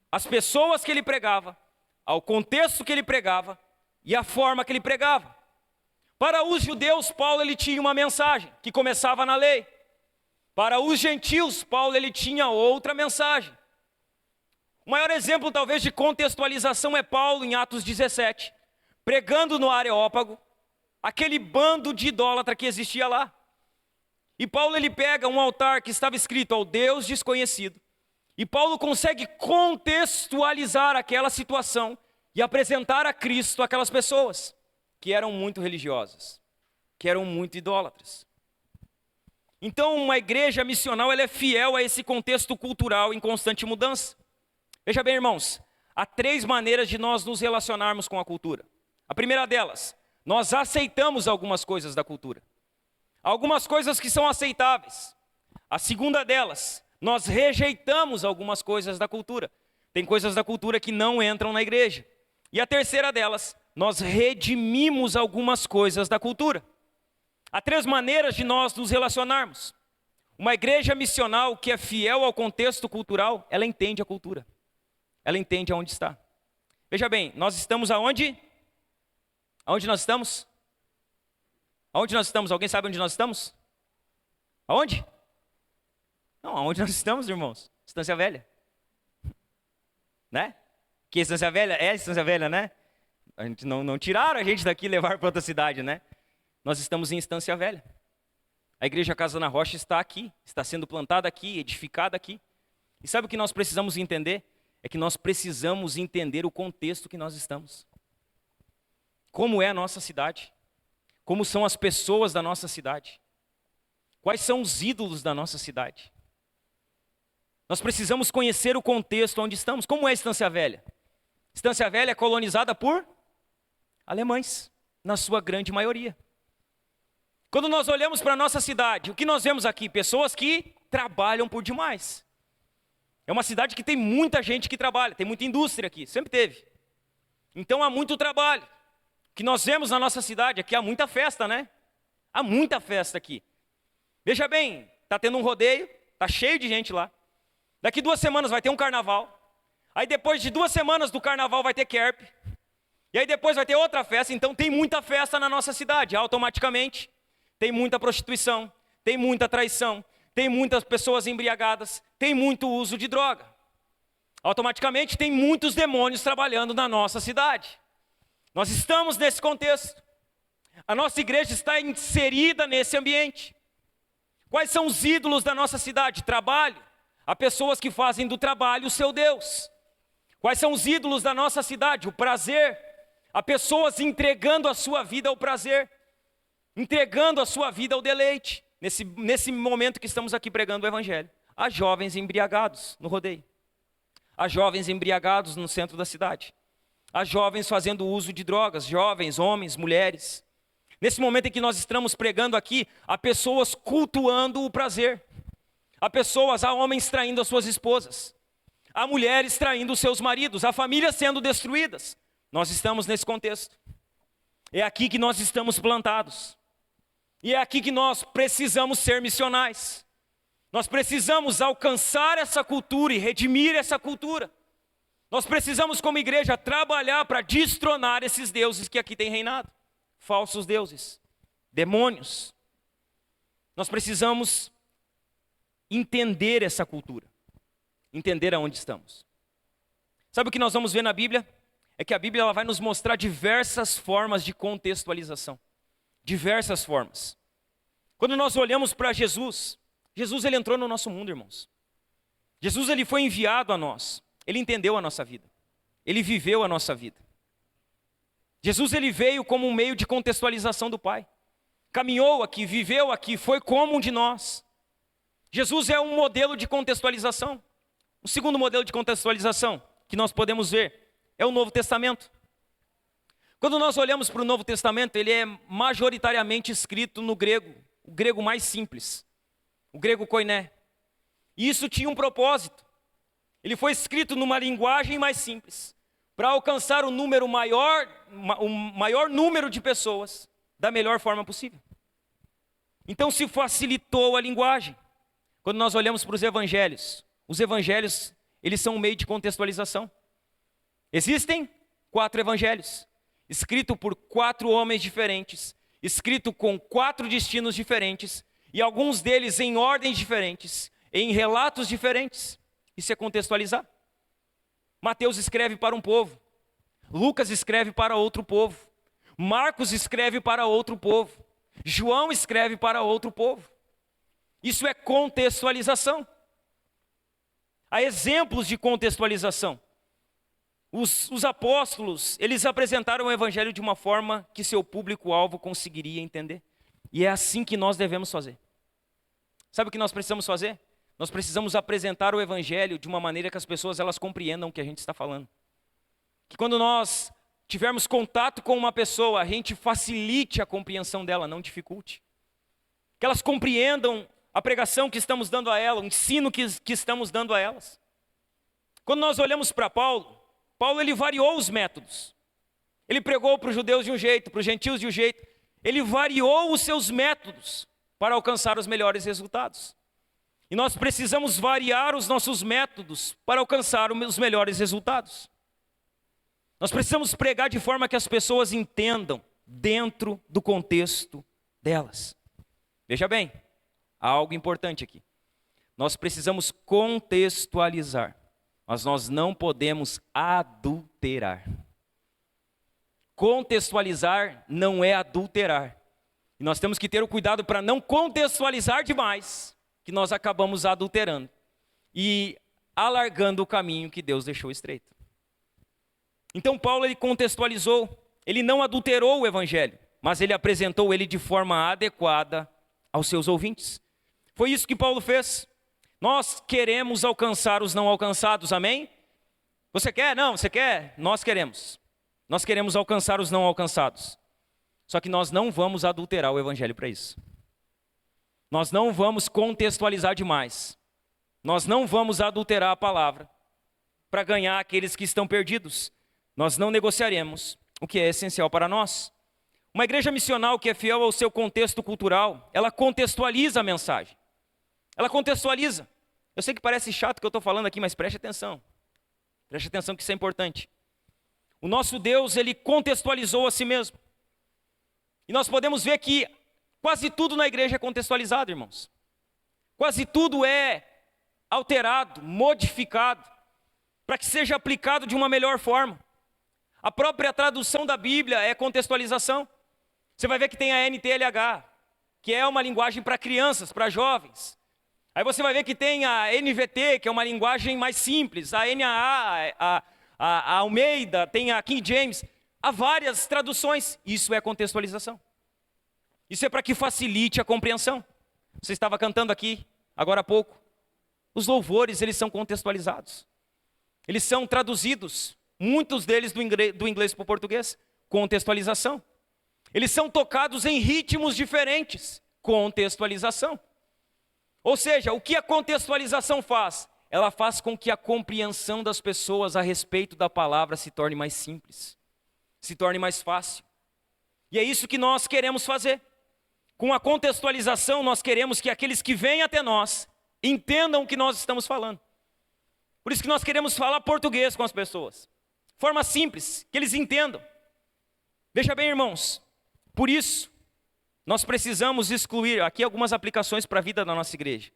às pessoas que ele pregava, ao contexto que ele pregava e à forma que ele pregava. Para os judeus, Paulo ele tinha uma mensagem que começava na lei. Para os gentios, Paulo ele tinha outra mensagem. O maior exemplo talvez de contextualização é Paulo em Atos 17, pregando no Areópago, aquele bando de idólatra que existia lá. E Paulo ele pega um altar que estava escrito ao Deus desconhecido, e Paulo consegue contextualizar aquela situação e apresentar a Cristo aquelas pessoas que eram muito religiosas, que eram muito idólatras. Então uma igreja missional ela é fiel a esse contexto cultural em constante mudança. Veja bem, irmãos, há 3 maneiras de nós nos relacionarmos com a cultura. A primeira delas, nós aceitamos algumas coisas da cultura. Algumas coisas que são aceitáveis. A segunda delas, nós rejeitamos algumas coisas da cultura. Tem coisas da cultura que não entram na igreja. E a terceira delas, nós redimimos algumas coisas da cultura. Há 3 maneiras de nós nos relacionarmos. Uma igreja missional que é fiel ao contexto cultural, ela entende a cultura. Ela entende aonde está. Veja bem, nós estamos aonde? Aonde nós estamos? Aonde nós estamos? Alguém sabe onde nós estamos? Aonde? Não, aonde nós estamos, irmãos? Estância Velha. Né? Que Estância Velha? É Estância Velha, né? A gente não tiraram a gente daqui e levaram para outra cidade, né? Nós estamos em Estância Velha. A igreja Casa na Rocha está aqui, está sendo plantada aqui, edificada aqui. E sabe o que nós precisamos entender? É que nós precisamos entender o contexto que nós estamos. Como é a nossa cidade? Como são as pessoas da nossa cidade? Quais são os ídolos da nossa cidade? Nós precisamos conhecer o contexto onde estamos. Como é a Estância Velha? Estância Velha é colonizada por alemães. na sua grande maioria. Quando nós olhamos para a nossa cidade, o que nós vemos aqui? Pessoas que trabalham por demais. É uma cidade que tem muita gente que trabalha, tem muita indústria aqui, sempre teve. Então há muito trabalho. O que nós vemos na nossa cidade é que há muita festa, né? Há muita festa aqui. Veja bem, está tendo um rodeio, está cheio de gente lá. Daqui 2 semanas vai ter um carnaval. Aí depois de 2 semanas do carnaval vai ter Kerp. E aí depois vai ter outra festa. Então tem muita festa na nossa cidade. Automaticamente tem muita prostituição, tem muita traição, tem muitas pessoas embriagadas, tem muito uso de droga. Automaticamente tem muitos demônios trabalhando na nossa cidade. Nós estamos nesse contexto. A nossa igreja está inserida nesse ambiente. Quais são os ídolos da nossa cidade? Trabalho. Há pessoas que fazem do trabalho o seu Deus. Quais são os ídolos da nossa cidade? O prazer. Há pessoas entregando a sua vida ao prazer, entregando a sua vida ao deleite. Nesse momento que estamos aqui pregando o evangelho. Há jovens embriagados no rodeio. Há jovens embriagados no centro da cidade. Há jovens fazendo uso de drogas, jovens, homens, mulheres. Nesse momento em que nós estamos pregando aqui, há pessoas cultuando o prazer. Há homens traindo as suas esposas. Há mulheres traindo os seus maridos. Há famílias sendo destruídas. Nós estamos nesse contexto. É aqui que nós estamos plantados. E é aqui que nós precisamos ser missionais. Nós precisamos alcançar essa cultura e redimir essa cultura. Nós precisamos, como igreja, trabalhar para destronar esses deuses que aqui têm reinado. Falsos deuses, demônios. Nós precisamos entender essa cultura, entender aonde estamos. Sabe o que nós vamos ver na Bíblia? É que a Bíblia ela vai nos mostrar diversas formas de contextualização. Diversas formas. Quando nós olhamos para Jesus, Jesus ele entrou no nosso mundo, irmãos. Jesus ele foi enviado a nós. Ele entendeu a nossa vida. Ele viveu a nossa vida. Jesus ele veio como um meio de contextualização do Pai. Caminhou aqui, viveu aqui, foi como um de nós. Jesus é um modelo de contextualização. O segundo modelo de contextualização que nós podemos ver é o Novo Testamento. Quando nós olhamos para o Novo Testamento, ele é majoritariamente escrito no grego, o grego mais simples, o grego koiné. E isso tinha um propósito. Ele foi escrito numa linguagem mais simples, para alcançar o maior número de pessoas da melhor forma possível. Então se facilitou a linguagem. Quando nós olhamos para os evangelhos, eles são um meio de contextualização. Existem 4 evangelhos, escrito por 4 homens diferentes, escrito com 4 destinos diferentes, e alguns deles em ordens diferentes, em relatos diferentes. Isso é contextualizar. Mateus escreve para um povo, Lucas escreve para outro povo, Marcos escreve para outro povo, João escreve para outro povo. Isso é contextualização. Há exemplos de contextualização. Os apóstolos, eles apresentaram o evangelho de uma forma que seu público-alvo conseguiria entender. E é assim que nós devemos fazer. Sabe o que nós precisamos fazer? Nós precisamos apresentar o evangelho de uma maneira que as pessoas elas compreendam o que a gente está falando. Que quando nós tivermos contato com uma pessoa, a gente facilite a compreensão dela, não dificulte. Que elas compreendam a pregação que estamos dando a ela, o ensino que estamos dando a elas. Quando nós olhamos para Paulo ele variou os métodos. Ele pregou para os judeus de um jeito, para os gentios de um jeito. Ele variou os seus métodos para alcançar os melhores resultados. E nós precisamos variar os nossos métodos para alcançar os melhores resultados. Nós precisamos pregar de forma que as pessoas entendam dentro do contexto delas. Veja bem, há algo importante aqui. Nós precisamos contextualizar, mas nós não podemos adulterar. Contextualizar não é adulterar. E nós temos que ter o cuidado para não contextualizar demais, que nós acabamos adulterando e alargando o caminho que Deus deixou estreito. Então Paulo ele contextualizou, ele não adulterou o evangelho, mas ele apresentou ele de forma adequada aos seus ouvintes. Foi isso que Paulo fez. Nós queremos alcançar os não alcançados, amém? Você quer? Não, você quer? Nós queremos. Nós queremos alcançar os não alcançados. Só que nós não vamos adulterar o evangelho para isso. Nós não vamos contextualizar demais. Nós não vamos adulterar a palavra para ganhar aqueles que estão perdidos. Nós não negociaremos o que é essencial para nós. Uma igreja missional que é fiel ao seu contexto cultural, ela contextualiza a mensagem. Ela contextualiza. Eu sei que parece chato o que eu estou falando aqui, mas preste atenção. Preste atenção que isso é importante. O nosso Deus, ele contextualizou a si mesmo. E nós podemos ver que quase tudo na igreja é contextualizado, irmãos. Quase tudo é alterado, modificado, para que seja aplicado de uma melhor forma. A própria tradução da Bíblia é contextualização. Você vai ver que tem a NTLH, que é uma linguagem para crianças, para jovens. Aí você vai ver que tem a NVT, que é uma linguagem mais simples. A NAA, a Almeida, tem a King James. Há várias traduções. Isso é contextualização. Isso é para que facilite a compreensão. Você estava cantando aqui, agora há pouco. Os louvores, eles são contextualizados. Eles são traduzidos, muitos deles do inglês para o português. Contextualização. Eles são tocados em ritmos diferentes. Contextualização. Ou seja, o que a contextualização faz? Ela faz com que a compreensão das pessoas a respeito da palavra se torne mais simples, se torne mais fácil. E é isso que nós queremos fazer. Com a contextualização, nós queremos que aqueles que vêm até nós entendam o que nós estamos falando. Por isso que nós queremos falar português com as pessoas. Forma simples, que eles entendam. Veja bem, irmãos, por isso, nós precisamos excluir aqui algumas aplicações para a vida da nossa igreja.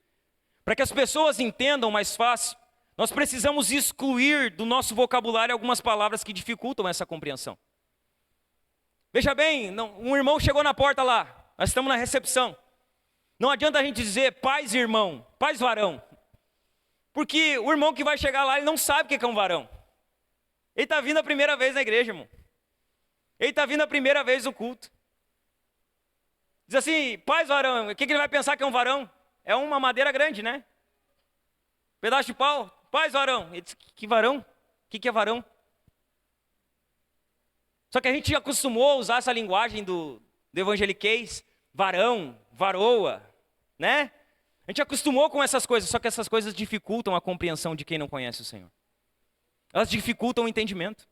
Para que as pessoas entendam mais fácil, nós precisamos excluir do nosso vocabulário algumas palavras que dificultam essa compreensão. Veja bem, um irmão chegou na porta lá, nós estamos na recepção. Não adianta a gente dizer paz irmão, paz varão. Porque o irmão que vai chegar lá, ele não sabe o que é um varão. Ele está vindo a primeira vez na igreja, irmão. Ele está vindo a primeira vez no culto. Diz assim, paz varão, o que ele vai pensar que é um varão? É uma madeira grande, né? Pedaço de pau, paz varão. Ele diz, que varão? O que é varão? Só que a gente acostumou a usar essa linguagem do evangeliquez, varão, varoa, né? A gente acostumou com essas coisas, só que essas coisas dificultam a compreensão de quem não conhece o Senhor. Elas dificultam o entendimento.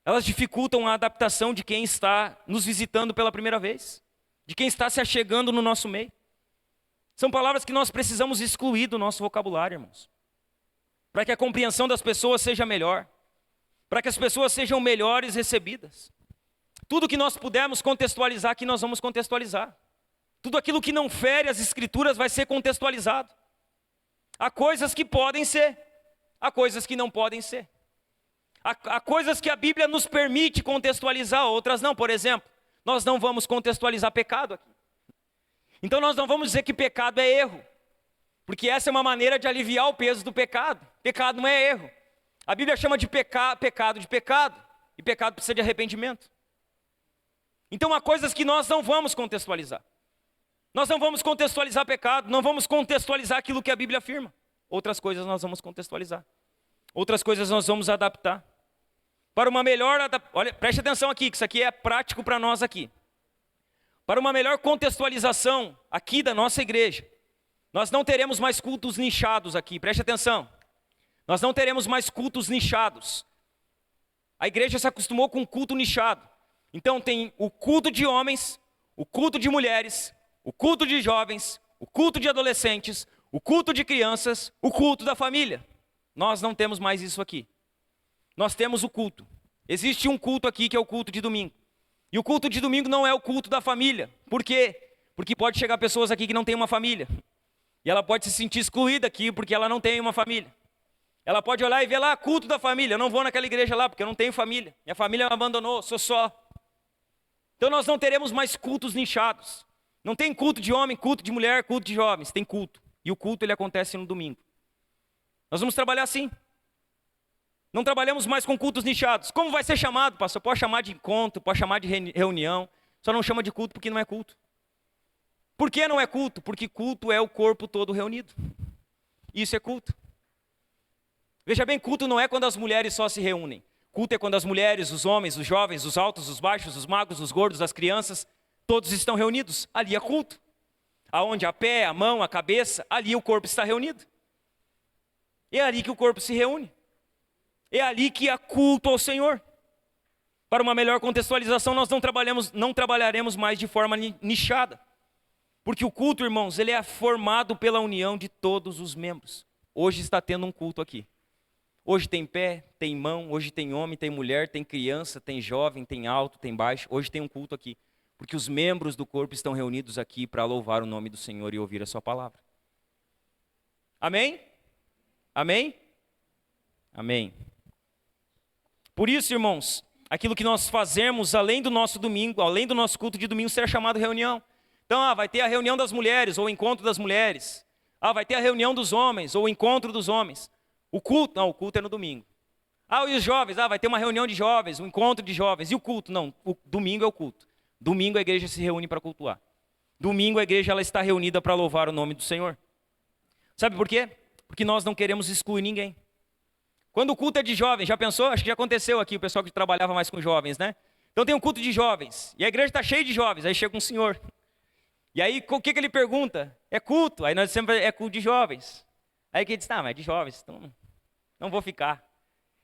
Elas dificultam a adaptação de quem está nos visitando pela primeira vez, de quem está se achegando no nosso meio. São palavras que nós precisamos excluir do nosso vocabulário, irmãos. Para que a compreensão das pessoas seja melhor. Para que as pessoas sejam melhores recebidas. Tudo que nós pudermos contextualizar aqui, nós vamos contextualizar. Tudo aquilo que não fere as escrituras vai ser contextualizado. Há coisas que podem ser, há coisas que não podem ser. Há coisas que a Bíblia nos permite contextualizar, outras não. Por exemplo, nós não vamos contextualizar pecado aqui. Então nós não vamos dizer que pecado é erro. Porque essa é uma maneira de aliviar o peso do pecado. Pecado não é erro. A Bíblia chama de pecado de pecado. E pecado precisa de arrependimento. Então há coisas que nós não vamos contextualizar. Nós não vamos contextualizar pecado, não vamos contextualizar aquilo que a Bíblia afirma. Outras coisas nós vamos contextualizar. Outras coisas nós vamos adaptar. Para uma melhor olha, preste atenção aqui, que isso aqui é prático para nós aqui. Para uma melhor contextualização aqui da nossa igreja, nós não teremos mais cultos nichados aqui, preste atenção. Nós não teremos mais cultos nichados. A igreja se acostumou com culto nichado. Então tem o culto de homens, o culto de mulheres, o culto de jovens, o culto de adolescentes, o culto de crianças, o culto da família. Nós não temos mais isso aqui. Nós temos o culto. Existe um culto aqui que é o culto de domingo. E o culto de domingo não é o culto da família. Por quê? Porque pode chegar pessoas aqui que não têm uma família. E ela pode se sentir excluída aqui porque ela não tem uma família. Ela pode olhar e ver lá, culto da família. Eu não vou naquela igreja lá porque eu não tenho família. Minha família me abandonou, sou só. Então nós não teremos mais cultos nichados. Não tem culto de homem, culto de mulher, culto de jovens. Tem culto. E o culto ele acontece no domingo. Nós vamos trabalhar assim. Não trabalhamos mais com cultos nichados. Como vai ser chamado, pastor? Pode chamar de encontro, pode chamar de reunião. Só não chama de culto porque não é culto. Por que não é culto? Porque culto é o corpo todo reunido. Isso é culto. Veja bem, culto não é quando as mulheres só se reúnem. Culto é quando as mulheres, os homens, os jovens, os altos, os baixos, os magros, os gordos, as crianças, todos estão reunidos. Ali é culto. Aonde a pé, a mão, a cabeça, ali o corpo está reunido. É ali que o corpo se reúne. É ali que há culto ao Senhor. Para uma melhor contextualização, nós não trabalharemos mais de forma nichada. Porque o culto, irmãos, ele é formado pela união de todos os membros. Hoje está tendo um culto aqui. Hoje tem pé, tem mão, hoje tem homem, tem mulher, tem criança, tem jovem, tem alto, tem baixo. Hoje tem um culto aqui. Porque os membros do corpo estão reunidos aqui para louvar o nome do Senhor e ouvir a sua palavra. Amém? Amém? Amém. Por isso, irmãos, aquilo que nós fazemos além do nosso domingo, além do nosso culto de domingo, será chamado reunião. Então, vai ter a reunião das mulheres, ou o encontro das mulheres. Vai ter a reunião dos homens, ou o encontro dos homens. O culto é no domingo. E os jovens? Vai ter uma reunião de jovens, um encontro de jovens. E o culto? Não, o domingo é o culto. Domingo a igreja se reúne para cultuar. Domingo a igreja ela está reunida para louvar o nome do Senhor. Sabe por quê? Porque nós não queremos excluir ninguém. Quando o culto é de jovens, já pensou? Acho que já aconteceu aqui, o pessoal que trabalhava mais com jovens, né? Então tem um culto de jovens, e a igreja está cheia de jovens, aí chega um senhor. E aí o que ele pergunta? É culto, aí nós sempre é culto de jovens. Aí que ele diz, mas é de jovens, então não vou ficar.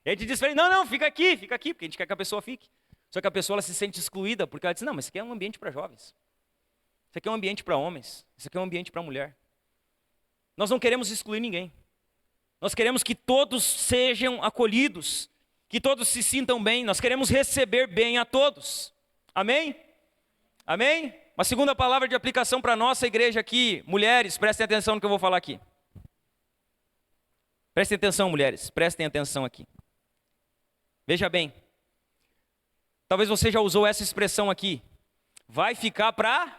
E a gente diz para ele, não, fica aqui, porque a gente quer que a pessoa fique. Só que a pessoa ela se sente excluída, porque ela diz, mas isso aqui é um ambiente para jovens. Isso aqui é um ambiente para homens, isso aqui é um ambiente para mulher. Nós não queremos excluir ninguém. Nós queremos que todos sejam acolhidos, que todos se sintam bem. Nós queremos receber bem a todos. Amém? Amém? Uma segunda palavra de aplicação para a nossa igreja aqui. Mulheres, prestem atenção no que eu vou falar aqui. Prestem atenção, mulheres. Prestem atenção aqui. Veja bem. Talvez você já usou essa expressão aqui. Vai ficar para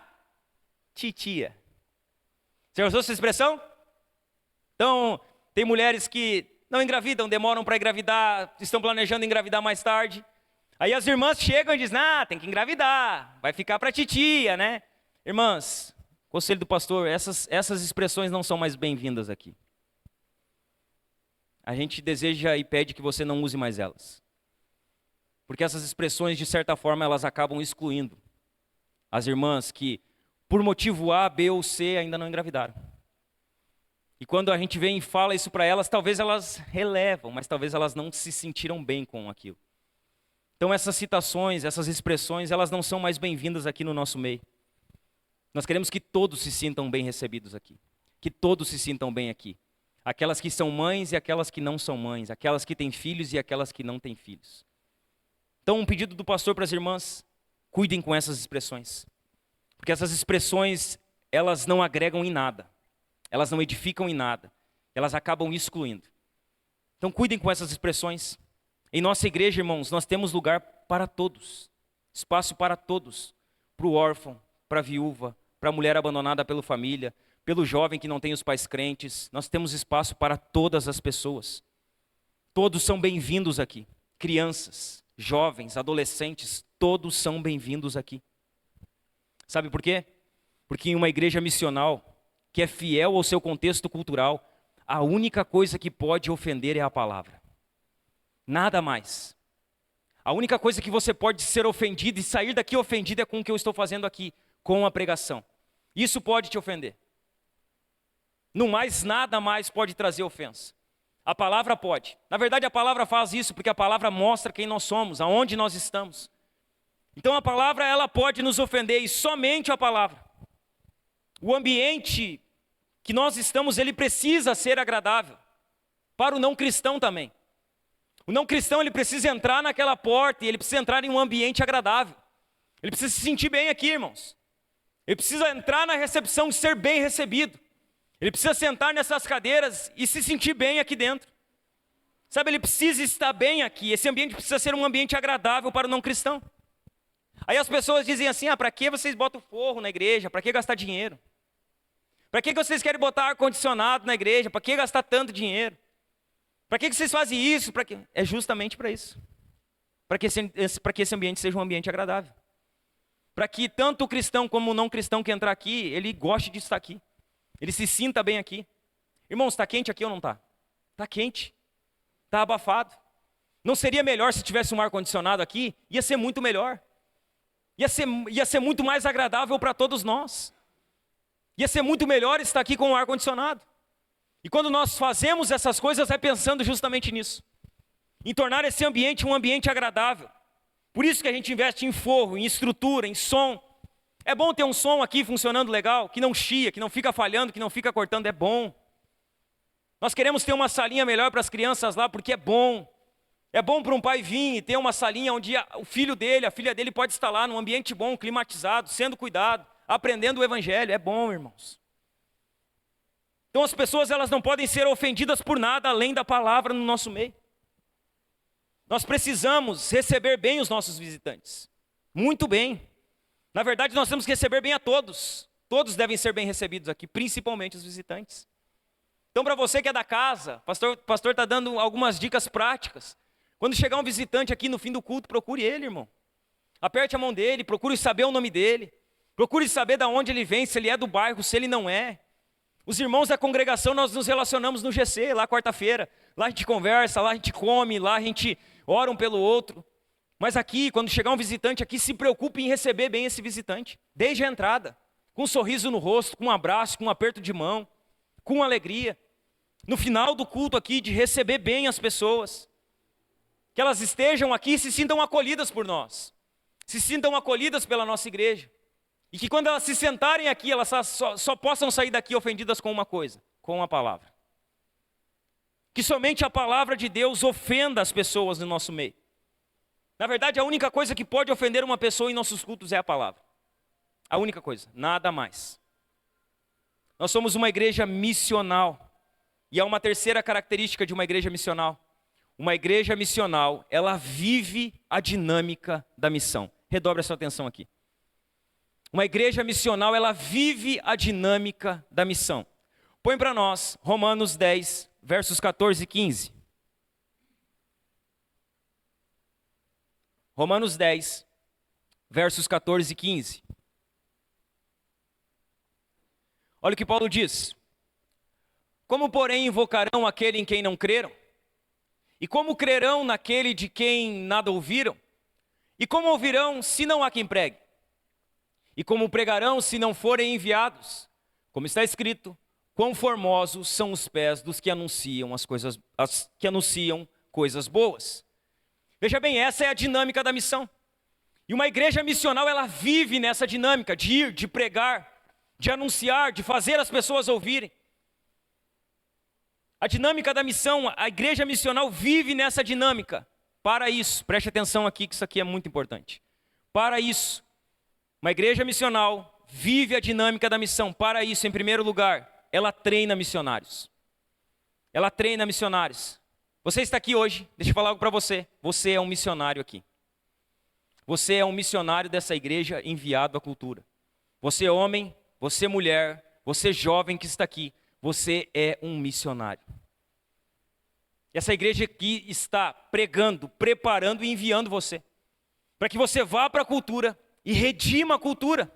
titia. Você já usou essa expressão? Então, tem mulheres que não engravidam, demoram para engravidar, estão planejando engravidar mais tarde. Aí as irmãs chegam e dizem, tem que engravidar, vai ficar para titia, né? Irmãs, conselho do pastor, essas expressões não são mais bem-vindas aqui. A gente deseja e pede que você não use mais elas. Porque essas expressões, de certa forma, elas acabam excluindo as irmãs que, por motivo A, B ou C, ainda não engravidaram. E quando a gente vem e fala isso para elas, talvez elas relevam, mas talvez elas não se sentiram bem com aquilo. Então essas citações, essas expressões, elas não são mais bem-vindas aqui no nosso meio. Nós queremos que todos se sintam bem recebidos aqui. Que todos se sintam bem aqui. Aquelas que são mães e aquelas que não são mães. Aquelas que têm filhos e aquelas que não têm filhos. Então um pedido do pastor para as irmãs, cuidem com essas expressões. Porque essas expressões, elas não agregam em nada. Elas não edificam em nada. Elas acabam excluindo. Então cuidem com essas expressões. Em nossa igreja, irmãos, nós temos lugar para todos. Espaço para todos. Para o órfão, para a viúva, para a mulher abandonada pela família, pelo jovem que não tem os pais crentes. Nós temos espaço para todas as pessoas. Todos são bem-vindos aqui. Crianças, jovens, adolescentes, todos são bem-vindos aqui. Sabe por quê? Porque em uma igreja missional, que é fiel ao seu contexto cultural, a única coisa que pode ofender é a palavra. Nada mais. A única coisa que você pode ser ofendido e sair daqui ofendido é com o que eu estou fazendo aqui, com a pregação. Isso pode te ofender. No mais, nada mais pode trazer ofensa. A palavra pode. Na verdade, a palavra faz isso porque a palavra mostra quem nós somos, aonde nós estamos. Então a palavra, ela pode nos ofender e somente a palavra. O ambiente que nós estamos, ele precisa ser agradável. Para o não cristão também. O não cristão, ele precisa entrar naquela porta e ele precisa entrar em um ambiente agradável. Ele precisa se sentir bem aqui, irmãos. Ele precisa entrar na recepção e ser bem recebido. Ele precisa sentar nessas cadeiras e se sentir bem aqui dentro. Sabe, ele precisa estar bem aqui. Esse ambiente precisa ser um ambiente agradável para o não cristão. Aí as pessoas dizem assim, para que vocês botam forro na igreja? Para que gastar dinheiro? Para que vocês querem botar ar-condicionado na igreja? Para que gastar tanto dinheiro? Para que vocês fazem isso? É justamente para isso. Para que esse ambiente seja um ambiente agradável. Para que tanto o cristão como o não cristão que entrar aqui, ele goste de estar aqui. Ele se sinta bem aqui. Irmãos, está quente aqui ou não está? Está quente. Está abafado. Não seria melhor se tivesse um ar-condicionado aqui? Ia ser muito melhor. Ia ser muito mais agradável para todos nós. Ia ser muito melhor estar aqui com um ar-condicionado. E quando nós fazemos essas coisas, é pensando justamente nisso. Em tornar esse ambiente um ambiente agradável. Por isso que a gente investe em forro, em estrutura, em som. É bom ter um som aqui funcionando legal, que não chia, que não fica falhando, que não fica cortando, é bom. Nós queremos ter uma salinha melhor para as crianças lá, porque é bom. É bom para um pai vir e ter uma salinha onde o filho dele, a filha dele pode estar lá num ambiente bom, climatizado, sendo cuidado, aprendendo o evangelho. É bom, irmãos. Então as pessoas, elas não podem ser ofendidas por nada além da palavra no nosso meio. Nós precisamos receber bem os nossos visitantes. Muito bem. Na verdade, nós temos que receber bem a todos. Todos devem ser bem recebidos aqui, principalmente os visitantes. Então, para você que é da casa, o pastor está dando algumas dicas práticas. Quando chegar um visitante aqui no fim do culto, procure ele, irmão. Aperte a mão dele, procure saber o nome dele. Procure saber de onde ele vem, se ele é do bairro, se ele não é. Os irmãos da congregação, nós nos relacionamos no GC, lá quarta-feira. Lá a gente conversa, lá a gente come, lá a gente ora um pelo outro. Mas aqui, quando chegar um visitante aqui, se preocupe em receber bem esse visitante. Desde a entrada, com um sorriso no rosto, com um abraço, com um aperto de mão, com alegria. No final do culto aqui, de receber bem as pessoas. Que elas estejam aqui e se sintam acolhidas por nós. Se sintam acolhidas pela nossa igreja. E que quando elas se sentarem aqui, elas só possam sair daqui ofendidas com uma coisa, com a palavra. Que somente a palavra de Deus ofenda as pessoas no nosso meio. Na verdade, a única coisa que pode ofender uma pessoa em nossos cultos é a palavra. A única coisa, nada mais. Nós somos uma igreja missional. E há uma terceira característica de uma igreja missional. Uma igreja missional, ela vive a dinâmica da missão. Redobre a sua atenção aqui. Uma igreja missional, ela vive a dinâmica da missão. Põe para nós Romanos 10, versos 14 e 15. Romanos 10, versos 14 e 15. Olha o que Paulo diz. Como, porém, invocarão aquele em quem não creram? E como crerão naquele de quem nada ouviram? E como ouvirão se não há quem pregue? E como pregarão se não forem enviados? Como está escrito, quão formosos são os pés dos que anunciam coisas boas. Veja bem, essa é a dinâmica da missão. E uma igreja missional, ela vive nessa dinâmica de ir, de pregar, de anunciar, de fazer as pessoas ouvirem. A dinâmica da missão, a igreja missional vive nessa dinâmica. Para isso, preste atenção aqui que isso aqui é muito importante. Para isso, uma igreja missional vive a dinâmica da missão. Para isso, em primeiro lugar, ela treina missionários. Ela treina missionários. Você está aqui hoje, deixa eu falar algo para você. Você é um missionário aqui. Você é um missionário dessa igreja enviado à cultura. Você homem, você mulher, você jovem que está aqui. Você é um missionário. Essa igreja aqui está pregando, preparando e enviando você. Para que você vá para a cultura e redima a cultura.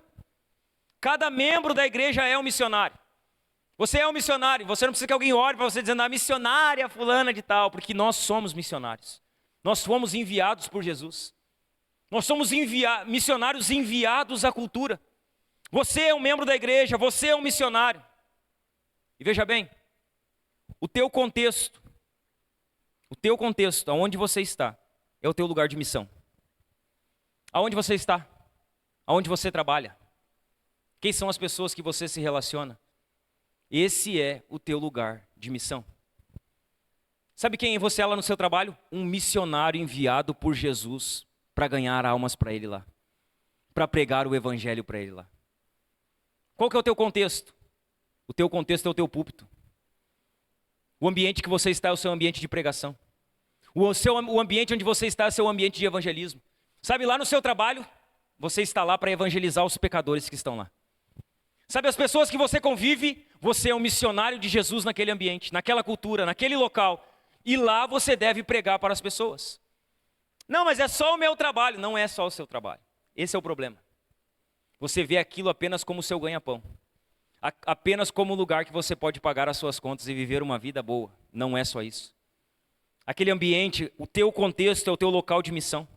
Cada membro da igreja é um missionário. Você é um missionário. Você não precisa que alguém ore para você dizendo, a missionária fulana de tal. Porque nós somos missionários. Nós fomos enviados por Jesus. Nós somos missionários enviados à cultura. Você é um membro da igreja, você é um missionário. E veja bem, o teu contexto, aonde você está, é o teu lugar de missão. Aonde você está? Aonde você trabalha? Quem são as pessoas que você se relaciona? Esse é o teu lugar de missão. Sabe quem você é lá no seu trabalho? Um missionário enviado por Jesus para ganhar almas para Ele lá. Para pregar o evangelho para Ele lá. Qual que é o teu contexto? O teu contexto é o teu púlpito. O ambiente que você está é o seu ambiente de pregação. O ambiente onde você está é o seu ambiente de evangelismo. Sabe, lá no seu trabalho, você está lá para evangelizar os pecadores que estão lá. Sabe, as pessoas que você convive, você é um missionário de Jesus naquele ambiente, naquela cultura, naquele local. E lá você deve pregar para as pessoas. Não, mas é só o meu trabalho. Não é só o seu trabalho. Esse é o problema. Você vê aquilo apenas como o seu ganha-pão. Apenas como o lugar que você pode pagar as suas contas e viver uma vida boa. Não é só isso. aquele ambiente, o teu contexto é o teu local de missão.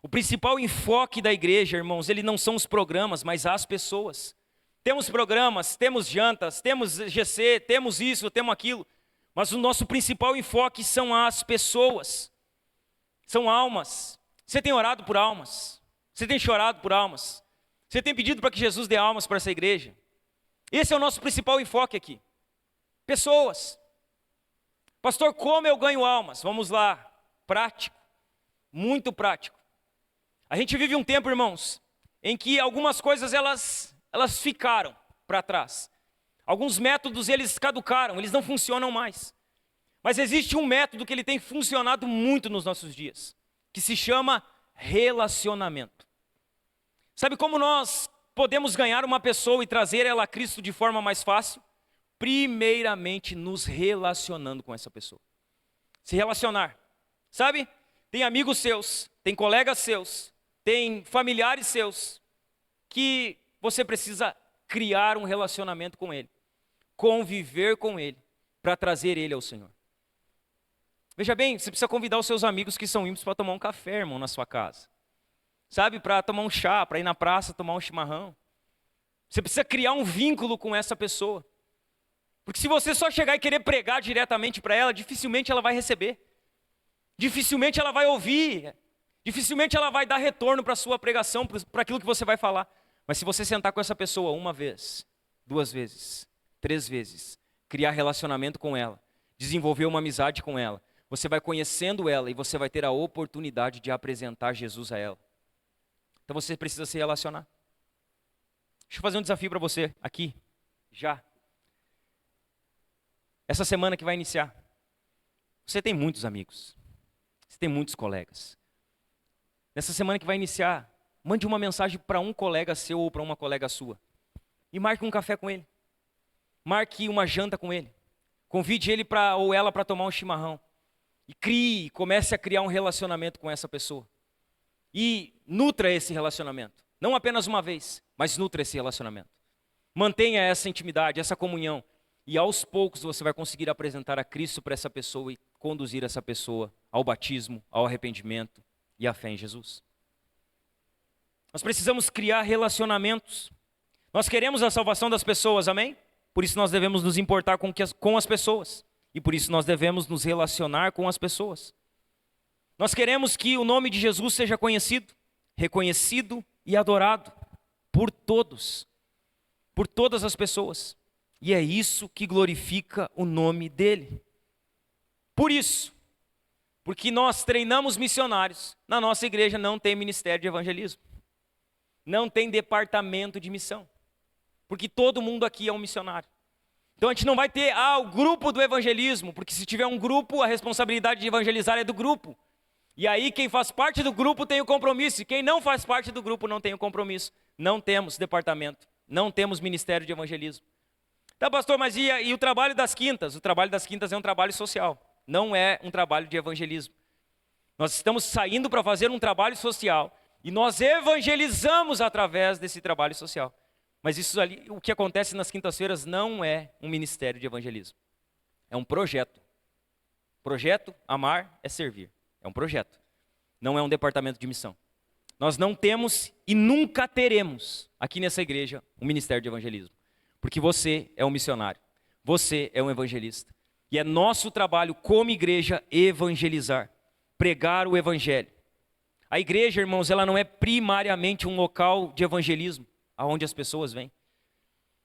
O principal enfoque da igreja, irmãos, ele não são os programas, mas as pessoas. Temos programas, temos jantas, temos GC, temos isso, temos aquilo, mas o nosso principal enfoque são as pessoas, são almas. Você tem orado por almas? Você tem chorado por almas? Você tem pedido para que Jesus dê almas para essa igreja? Esse é o nosso principal enfoque aqui. Pessoas. Pastor, como eu ganho almas? Vamos lá, prático, muito prático. A gente vive um tempo, irmãos, em que algumas coisas elas ficaram para trás. Alguns métodos eles caducaram, eles não funcionam mais. Mas existe um método que ele tem funcionado muito nos nossos dias, que se chama relacionamento. Sabe como nós podemos ganhar uma pessoa e trazer ela a Cristo de forma mais fácil? Primeiramente nos relacionando com essa pessoa. Se relacionar. Sabe? Tem amigos seus, tem colegas seus, tem familiares seus, que você precisa criar um relacionamento com ele, conviver com ele, para trazer ele ao Senhor. Veja bem, você precisa convidar os seus amigos que são ímpios para tomar um café, irmão, na sua casa. Sabe, para tomar um chá, para ir na praça tomar um chimarrão. Você precisa criar um vínculo com essa pessoa. Porque se você só chegar e querer pregar diretamente para ela, dificilmente ela vai receber. Dificilmente ela vai ouvir. Dificilmente ela vai dar retorno para a sua pregação, para aquilo que você vai falar. Mas se você sentar com essa pessoa uma vez, 2 vezes, 3 vezes, criar relacionamento com ela, desenvolver uma amizade com ela, você vai conhecendo ela e você vai ter a oportunidade de apresentar Jesus a ela. Então você precisa se relacionar. Deixa eu fazer um desafio para você aqui, já. Essa semana que vai iniciar, você tem muitos amigos, você tem muitos colegas. Nessa semana que vai iniciar, mande uma mensagem para um colega seu ou para uma colega sua. E marque um café com ele. Marque uma janta com ele. Convide ele ou ela para tomar um chimarrão. E comece a criar um relacionamento com essa pessoa. E nutra esse relacionamento. Não apenas uma vez, mas nutra esse relacionamento. Mantenha essa intimidade, essa comunhão. E aos poucos você vai conseguir apresentar a Cristo para essa pessoa e conduzir essa pessoa ao batismo, ao arrependimento e à fé em Jesus. Nós precisamos criar relacionamentos. Nós queremos a salvação das pessoas, amém? Por isso nós devemos nos importar com as pessoas. E por isso nós devemos nos relacionar com as pessoas. Nós queremos que o nome de Jesus seja conhecido, reconhecido e adorado por todos, por todas as pessoas. E é isso que glorifica o nome dele. Por isso, porque nós treinamos missionários, na nossa igreja não tem ministério de evangelismo. Não tem departamento de missão. Porque todo mundo aqui é um missionário. Então a gente não vai ter o grupo do evangelismo, porque se tiver um grupo, a responsabilidade de evangelizar é do grupo. E aí quem faz parte do grupo tem o compromisso, e quem não faz parte do grupo não tem o compromisso. Não temos departamento, não temos ministério de evangelismo. Tá, pastor, mas e o trabalho das quintas? O trabalho das quintas é um trabalho social, não é um trabalho de evangelismo. Nós estamos saindo para fazer um trabalho social e nós evangelizamos através desse trabalho social. Mas isso ali, o que acontece nas quintas-feiras não é um ministério de evangelismo. É um projeto. Projeto, amar é servir. É um projeto. Não é um departamento de missão. Nós não temos e nunca teremos aqui nessa igreja um ministério de evangelismo. Porque você é um missionário, você é um evangelista. E é nosso trabalho como igreja evangelizar, pregar o evangelho. A igreja, irmãos, ela não é primariamente um local de evangelismo, aonde as pessoas vêm.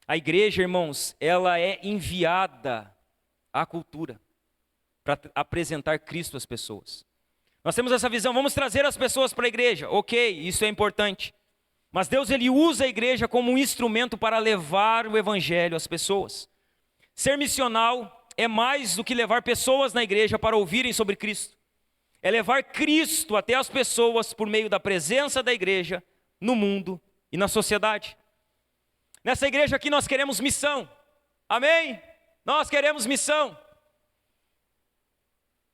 A igreja, irmãos, ela é enviada à cultura para apresentar Cristo às pessoas. Nós temos essa visão, vamos trazer as pessoas para a igreja. Ok, isso é importante. Mas Deus ele usa a igreja como um instrumento para levar o evangelho às pessoas. Ser missional é mais do que levar pessoas na igreja para ouvirem sobre Cristo. É levar Cristo até as pessoas por meio da presença da igreja no mundo e na sociedade. Nessa igreja aqui nós queremos missão. Amém? Nós queremos missão.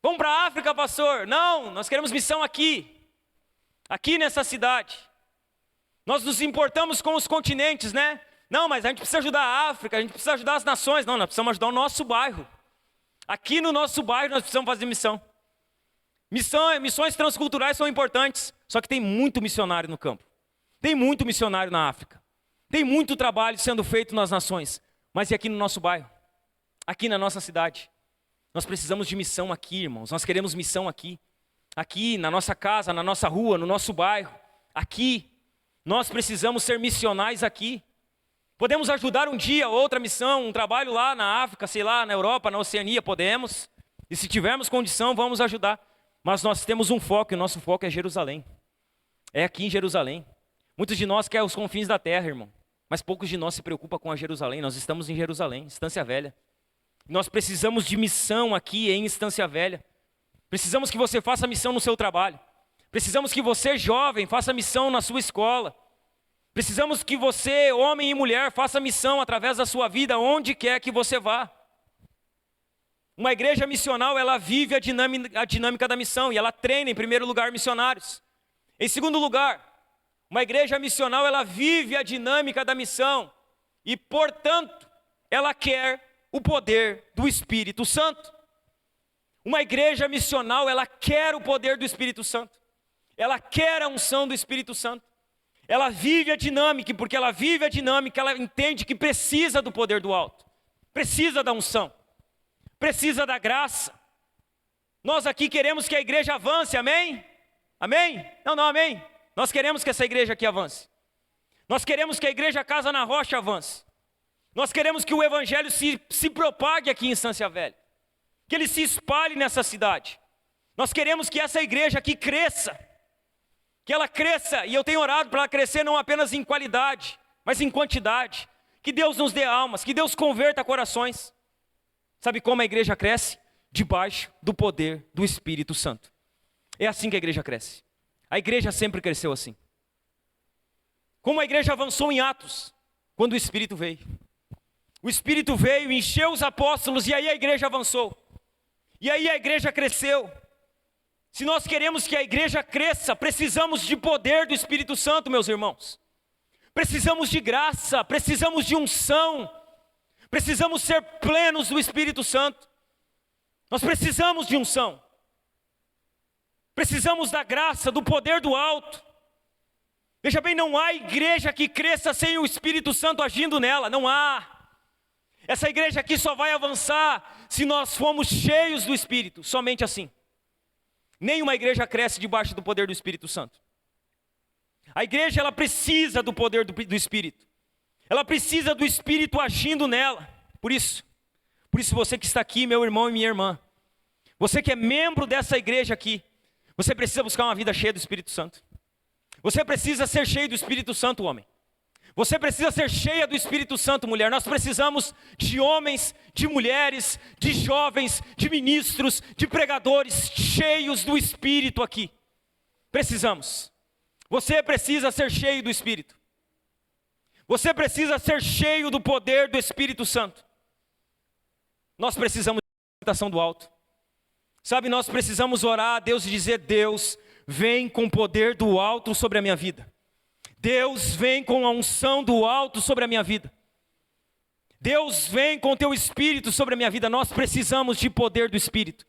Vamos para a África, pastor? Não, nós queremos missão aqui. Aqui nessa cidade. Nós nos importamos com os continentes, né? Não, mas a gente precisa ajudar a África, a gente precisa ajudar as nações. Não, nós precisamos ajudar o nosso bairro. Aqui no nosso bairro nós precisamos fazer missão. Missões transculturais são importantes, só que tem muito missionário no campo. Tem muito missionário na África. Tem muito trabalho sendo feito nas nações. Mas e aqui no nosso bairro? Aqui na nossa cidade? Nós precisamos de missão aqui, irmãos. Nós queremos missão aqui. Aqui, na nossa casa, na nossa rua, no nosso bairro. Aqui. Nós precisamos ser missionais aqui. Podemos ajudar um dia, outra missão, um trabalho lá na África, sei lá, na Europa, na Oceania, podemos. E se tivermos condição, vamos ajudar. Mas nós temos um foco, e o nosso foco é Jerusalém. É aqui em Jerusalém. Muitos de nós querem os confins da terra, irmão. Mas poucos de nós se preocupam com a Jerusalém. Nós estamos em Jerusalém, Estância Velha. Nós precisamos de missão aqui em Estância Velha. Precisamos que você faça missão no seu trabalho. Precisamos que você, jovem, faça missão na sua escola. Precisamos que você, homem e mulher, faça missão através da sua vida, onde quer que você vá. Uma igreja missional, ela vive a dinâmica da missão e ela treina, em primeiro lugar, missionários. Em segundo lugar, uma igreja missional, ela vive a dinâmica da missão e, portanto, ela quer o poder do Espírito Santo. Uma igreja missional, ela quer o poder do Espírito Santo. Ela quer a unção do Espírito Santo. Ela vive a dinâmica, e porque ela vive a dinâmica, ela entende que precisa do poder do alto. Precisa da unção. Precisa da graça. Nós aqui queremos que a igreja avance, amém? Amém? Não, amém. Nós queremos que essa igreja aqui avance. Nós queremos que a igreja Casa na Rocha avance. Nós queremos que o evangelho se propague aqui em Estância Velha. Que ele se espalhe nessa cidade. Nós queremos que essa igreja aqui cresça. Que ela cresça, e eu tenho orado para ela crescer não apenas em qualidade, mas em quantidade. Que Deus nos dê almas, que Deus converta corações. Sabe como a igreja cresce? Debaixo do poder do Espírito Santo. É assim que a igreja cresce. A igreja sempre cresceu assim. Como a igreja avançou em Atos, quando o Espírito veio. O Espírito veio, encheu os apóstolos, e aí a igreja avançou. E aí a igreja cresceu. Se nós queremos que a igreja cresça, precisamos de poder do Espírito Santo, meus irmãos. Precisamos de graça, precisamos de unção. Precisamos ser plenos do Espírito Santo. Nós precisamos de unção. Precisamos da graça, do poder do alto. Veja bem, não há igreja que cresça sem o Espírito Santo agindo nela, não há. Essa igreja aqui só vai avançar se nós formos cheios do Espírito, somente assim. Nenhuma igreja cresce debaixo do poder do Espírito Santo. A igreja, ela precisa do poder do Espírito. Ela precisa do Espírito agindo nela. Por isso você que está aqui, meu irmão e minha irmã, você que é membro dessa igreja aqui, você precisa buscar uma vida cheia do Espírito Santo. Você precisa ser cheio do Espírito Santo, homem. Você precisa ser cheia do Espírito Santo, mulher. Nós precisamos de homens, de mulheres, de jovens, de ministros, de pregadores cheios do Espírito aqui. Precisamos. Você precisa ser cheio do Espírito. Você precisa ser cheio do poder do Espírito Santo. Nós precisamos de visitação do alto. Sabe, nós precisamos orar a Deus e dizer: Deus, vem com o poder do alto sobre a minha vida. Deus, vem com a unção do alto sobre a minha vida. Deus, vem com o teu Espírito sobre a minha vida. Nós precisamos de poder do Espírito.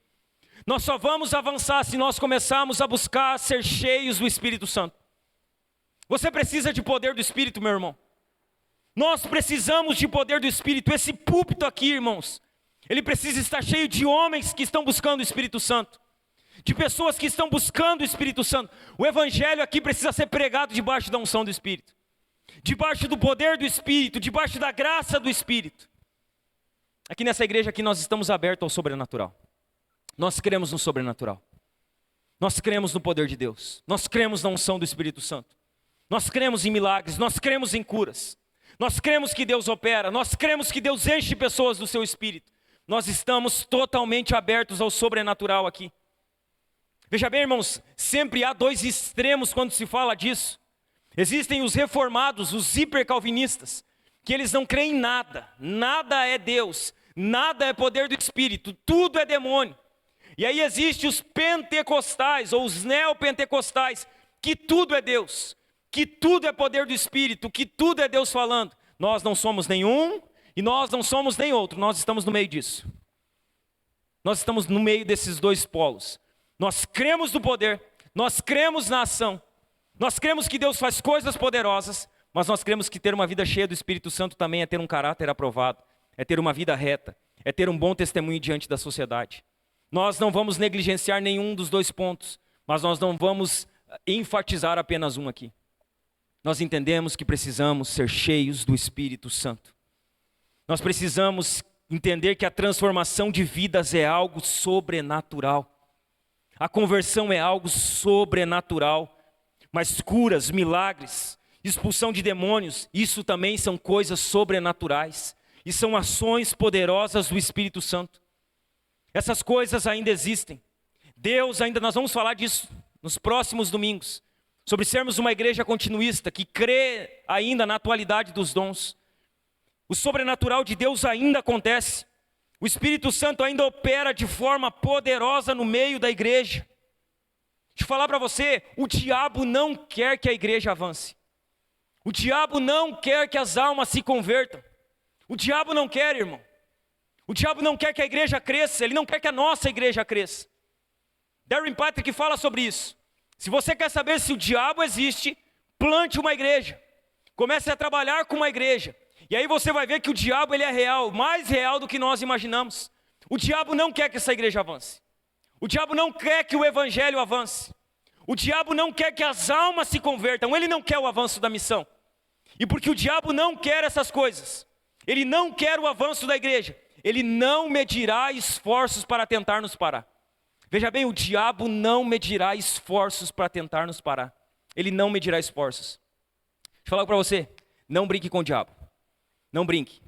Nós só vamos avançar se nós começarmos a buscar ser cheios do Espírito Santo. Você precisa de poder do Espírito, meu irmão. Nós precisamos de poder do Espírito. Esse púlpito aqui, irmãos, ele precisa estar cheio de homens que estão buscando o Espírito Santo. De pessoas que estão buscando o Espírito Santo. O Evangelho aqui precisa ser pregado debaixo da unção do Espírito. Debaixo do poder do Espírito, debaixo da graça do Espírito. Aqui nessa igreja aqui nós estamos abertos ao sobrenatural. Nós cremos no sobrenatural. Nós cremos no poder de Deus. Nós cremos na unção do Espírito Santo. Nós cremos em milagres, nós cremos em curas. Nós cremos que Deus opera, nós cremos que Deus enche pessoas do seu Espírito. Nós estamos totalmente abertos ao sobrenatural aqui. Veja bem, irmãos, sempre há dois extremos quando se fala disso. Existem os reformados, os hipercalvinistas, que eles não creem em nada. Nada é Deus, nada é poder do Espírito, tudo é demônio. E aí existem os pentecostais, ou os neopentecostais, que tudo é Deus, que tudo é poder do Espírito, que tudo é Deus falando. Nós não somos nenhum e nós não somos nem outro, nós estamos no meio disso. Nós estamos no meio desses dois polos. Nós cremos no poder, nós cremos na ação, nós cremos que Deus faz coisas poderosas, mas nós cremos que ter uma vida cheia do Espírito Santo também é ter um caráter aprovado, é ter uma vida reta, é ter um bom testemunho diante da sociedade. Nós não vamos negligenciar nenhum dos dois pontos, mas nós não vamos enfatizar apenas um aqui. Nós entendemos que precisamos ser cheios do Espírito Santo. Nós precisamos entender que a transformação de vidas é algo sobrenatural. A conversão é algo sobrenatural. Mas curas, milagres, expulsão de demônios, isso também são coisas sobrenaturais. E são ações poderosas do Espírito Santo. Essas coisas ainda existem. Deus ainda, nós vamos falar disso nos próximos domingos. Sobre sermos uma igreja continuista, que crê ainda na atualidade dos dons. O sobrenatural de Deus ainda acontece. O Espírito Santo ainda opera de forma poderosa no meio da igreja. Deixa eu falar para você, o diabo não quer que a igreja avance. O diabo não quer que as almas se convertam. O diabo não quer, irmão. O diabo não quer que a igreja cresça, ele não quer que a nossa igreja cresça. Darren Patrick fala sobre isso. Se você quer saber se o diabo existe, plante uma igreja. Comece a trabalhar com uma igreja. E aí você vai ver que o diabo ele é real, mais real do que nós imaginamos. O diabo não quer que essa igreja avance. O diabo não quer que o evangelho avance. O diabo não quer que as almas se convertam. Ele não quer o avanço da missão. E porque o diabo não quer essas coisas, ele não quer o avanço da igreja, ele não medirá esforços para tentar nos parar. Veja bem, o diabo não medirá esforços para tentar nos parar. Ele não medirá esforços. Deixa eu falar para você, não brinque com o diabo. Não brinque.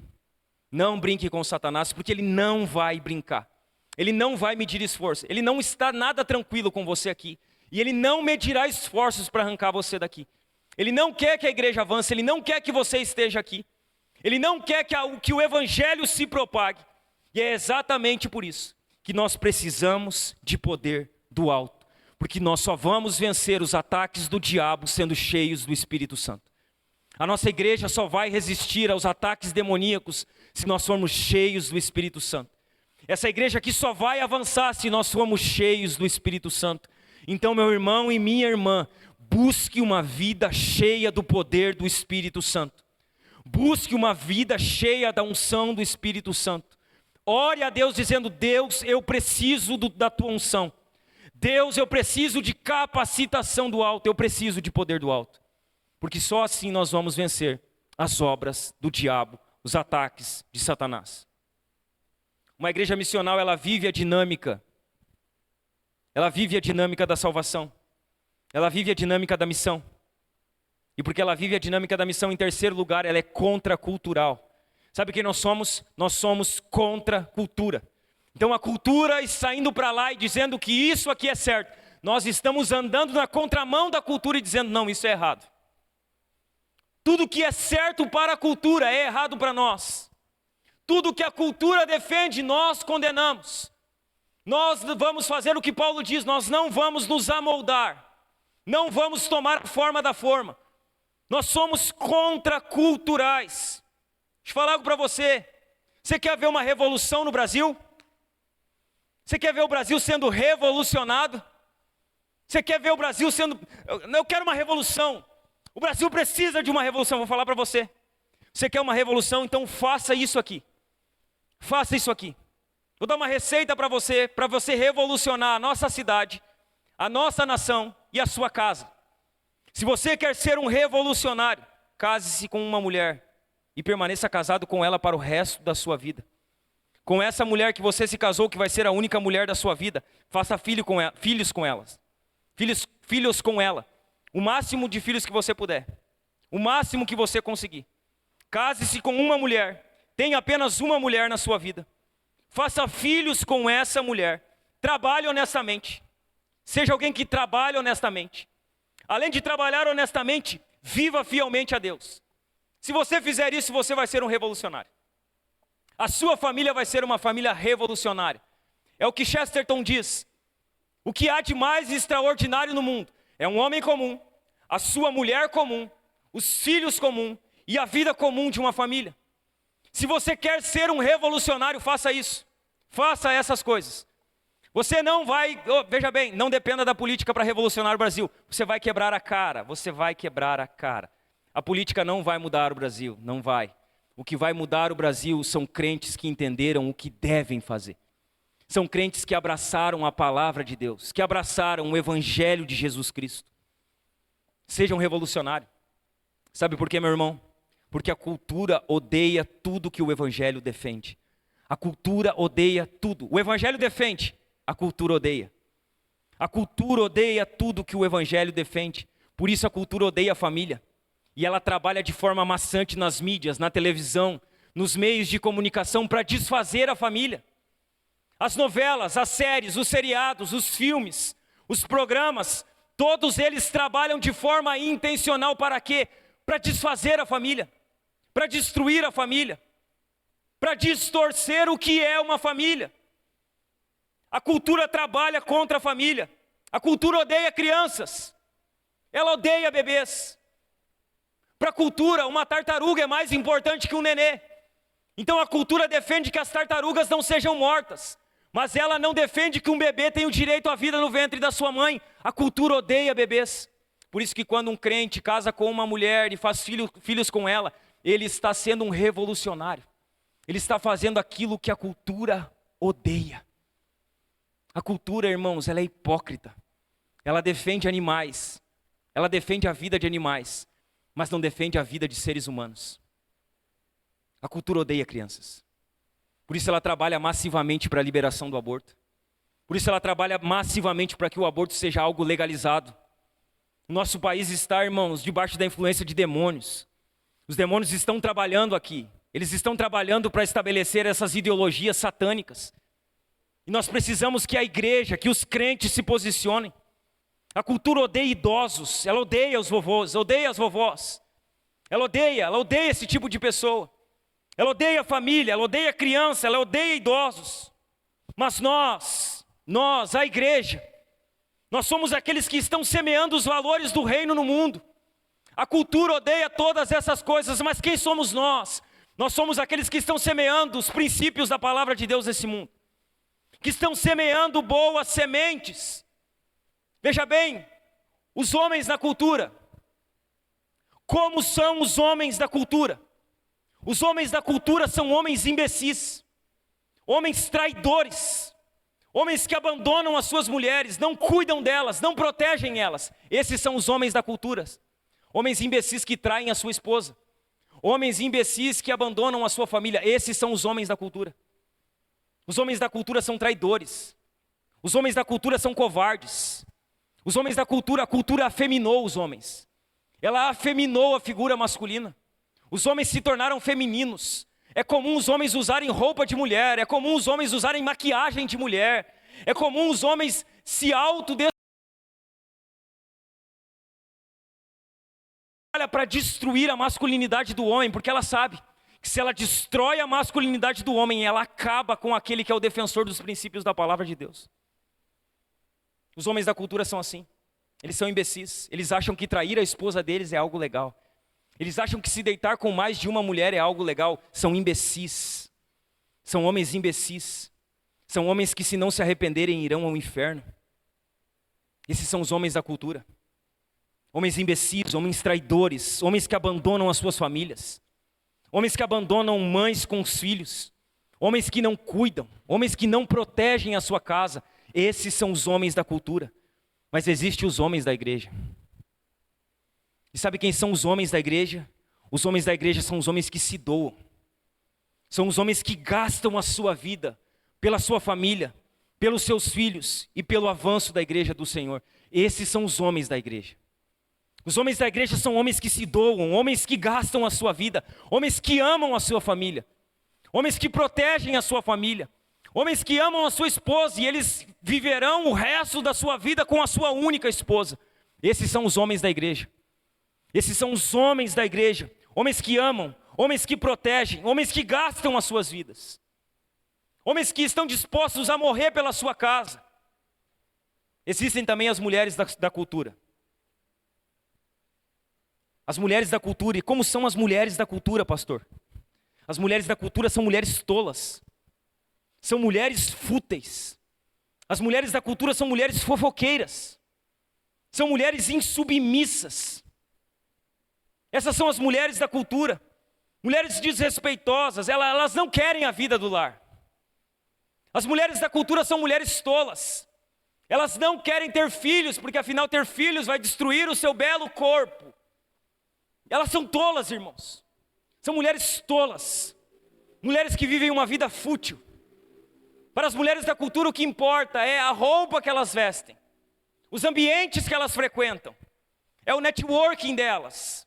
Não brinque com Satanás, porque ele não vai brincar. Ele não vai medir esforço. Ele não está nada tranquilo com você aqui. E ele não medirá esforços para arrancar você daqui. Ele não quer que a igreja avance, ele não quer que você esteja aqui. Ele não quer que o evangelho se propague. E é exatamente por isso que nós precisamos de poder do alto. Porque nós só vamos vencer os ataques do diabo sendo cheios do Espírito Santo. A nossa igreja só vai resistir aos ataques demoníacos se nós formos cheios do Espírito Santo. Essa igreja aqui só vai avançar se nós formos cheios do Espírito Santo. Então, meu irmão e minha irmã, busque uma vida cheia do poder do Espírito Santo. Busque uma vida cheia da unção do Espírito Santo. Ore a Deus dizendo: Deus, eu preciso da tua unção. Deus, eu preciso de capacitação do alto, eu preciso de poder do alto. Porque só assim nós vamos vencer as obras do diabo, os ataques de Satanás. Uma igreja missional, ela vive a dinâmica. Ela vive a dinâmica da salvação. Ela vive a dinâmica da missão. E porque ela vive a dinâmica da missão, em terceiro lugar, ela é contracultural. Sabe quem nós somos? Nós somos contra a cultura. Então a cultura está indo para lá e dizendo que isso aqui é certo. Nós estamos andando na contramão da cultura e dizendo: não, isso é errado. Tudo que é certo para a cultura é errado para nós. Tudo que a cultura defende, nós condenamos. Nós vamos fazer o que Paulo diz, nós não vamos nos amoldar. Não vamos tomar a forma da forma. Nós somos contraculturais. Deixa eu falar algo para você. Você quer ver uma revolução no Brasil? Você quer ver o Brasil sendo revolucionado? Você quer ver o Brasil sendo... Eu quero uma revolução. O Brasil precisa de uma revolução, vou falar para você. Você quer uma revolução? Então faça isso aqui. Faça isso aqui. Vou dar uma receita para você revolucionar a nossa cidade, a nossa nação e a sua casa. Se você quer ser um revolucionário, case-se com uma mulher e permaneça casado com ela para o resto da sua vida. Com essa mulher que você se casou, que vai ser a única mulher da sua vida, faça filhos com elas. Filhos com ela. O máximo de filhos que você puder. O máximo que você conseguir. Case-se com uma mulher. Tenha apenas uma mulher na sua vida. Faça filhos com essa mulher. Trabalhe honestamente. Seja alguém que trabalhe honestamente. Além de trabalhar honestamente, viva fielmente a Deus. Se você fizer isso, você vai ser um revolucionário. A sua família vai ser uma família revolucionária. É o que Chesterton diz. O que há de mais extraordinário no mundo é um homem comum, a sua mulher comum, os filhos comuns e a vida comum de uma família. Se você quer ser um revolucionário, faça isso. Faça essas coisas. Você não vai, veja bem, não dependa da política para revolucionar o Brasil. Você vai quebrar a cara, você vai quebrar a cara. A política não vai mudar o Brasil, não vai. O que vai mudar o Brasil são crentes que entenderam o que devem fazer. São crentes que abraçaram a palavra de Deus, que abraçaram o evangelho de Jesus Cristo. Sejam revolucionários. Sabe por quê, meu irmão? Porque a cultura odeia tudo que o evangelho defende. A cultura odeia tudo. O evangelho defende, a cultura odeia. A cultura odeia tudo que o evangelho defende. Por isso a cultura odeia a família. E ela trabalha de forma maçante nas mídias, na televisão, nos meios de comunicação para desfazer a família. As novelas, as séries, os seriados, os filmes, os programas, todos eles trabalham de forma intencional para quê? Para desfazer a família, para destruir a família, para distorcer o que é uma família. A cultura trabalha contra a família. A cultura odeia crianças. Ela odeia bebês. Para a cultura, uma tartaruga é mais importante que um nenê. Então a cultura defende que as tartarugas não sejam mortas. Mas ela não defende que um bebê tenha o direito à vida no ventre da sua mãe. A cultura odeia bebês. Por isso que quando um crente casa com uma mulher e faz filhos com ela, ele está sendo um revolucionário. Ele está fazendo aquilo que a cultura odeia. A cultura, irmãos, ela é hipócrita. Ela defende animais. Ela defende a vida de animais, mas não defende a vida de seres humanos. A cultura odeia crianças. Por isso ela trabalha massivamente para a liberação do aborto. Por isso ela trabalha massivamente para que o aborto seja algo legalizado. O nosso país está, irmãos, debaixo da influência de demônios. Os demônios estão trabalhando aqui. Eles estão trabalhando para estabelecer essas ideologias satânicas. E nós precisamos que a igreja, que os crentes se posicionem. A cultura odeia idosos, ela odeia os vovôs, odeia as vovós. Ela odeia esse tipo de pessoa. Ela odeia a família, ela odeia a criança, ela odeia idosos. Mas nós, a igreja, nós somos aqueles que estão semeando os valores do reino no mundo. A cultura odeia todas essas coisas, mas quem somos nós? Nós somos aqueles que estão semeando os princípios da palavra de Deus nesse mundo. Que estão semeando boas sementes. Veja bem, os homens da cultura. Como são os homens da cultura? Os homens da cultura são homens imbecis, homens traidores, homens que abandonam as suas mulheres, não cuidam delas, não protegem elas. Esses são os homens da cultura. Homens imbecis que traem a sua esposa, homens imbecis que abandonam a sua família. Esses são os homens da cultura. Os homens da cultura são traidores, os homens da cultura são covardes. Os homens da cultura, a cultura afeminou os homens. Ela afeminou a figura masculina. Os homens se tornaram femininos. É comum os homens usarem roupa de mulher. É comum os homens usarem maquiagem de mulher. É comum os homens se para destruir a masculinidade do homem, porque ela sabe que se ela destrói a masculinidade do homem, ela acaba com aquele que é o defensor dos princípios da palavra de Deus. Os homens da cultura são assim. Eles são imbecis. Eles acham que trair a esposa deles é algo legal. Eles acham que se deitar com mais de uma mulher é algo legal. São imbecis. São homens imbecis. São homens que, se não se arrependerem, irão ao inferno. Esses são os homens da cultura. Homens imbecis, homens traidores, homens que abandonam as suas famílias. Homens que abandonam mães com os filhos. Homens que não cuidam. Homens que não protegem a sua casa. Esses são os homens da cultura. Mas existem os homens da igreja. E sabe quem são os homens da igreja? Os homens da igreja são os homens que se doam. São os homens que gastam a sua vida pela sua família, pelos seus filhos e pelo avanço da igreja do Senhor. Esses são os homens da igreja. Os homens da igreja são homens que se doam, homens que gastam a sua vida, homens que amam a sua família, homens que protegem a sua família, homens que amam a sua esposa e eles viverão o resto da sua vida com a sua única esposa. Esses são os homens da igreja. Esses são os homens da igreja, homens que amam, homens que protegem, homens que gastam as suas vidas, homens que estão dispostos a morrer pela sua casa. Existem também as mulheres da cultura. As mulheres da cultura, e como são as mulheres da cultura, pastor? As mulheres da cultura são mulheres tolas, são mulheres fúteis. As mulheres da cultura são mulheres fofoqueiras. São mulheres insubmissas. Essas são as mulheres da cultura. Mulheres desrespeitosas, elas não querem a vida do lar. As mulheres da cultura são mulheres tolas. Elas não querem ter filhos, porque afinal ter filhos vai destruir o seu belo corpo. Elas são tolas, irmãos. São mulheres tolas. Mulheres que vivem uma vida fútil. Para as mulheres da cultura o que importa é a roupa que elas vestem, os ambientes que elas frequentam, é o networking delas.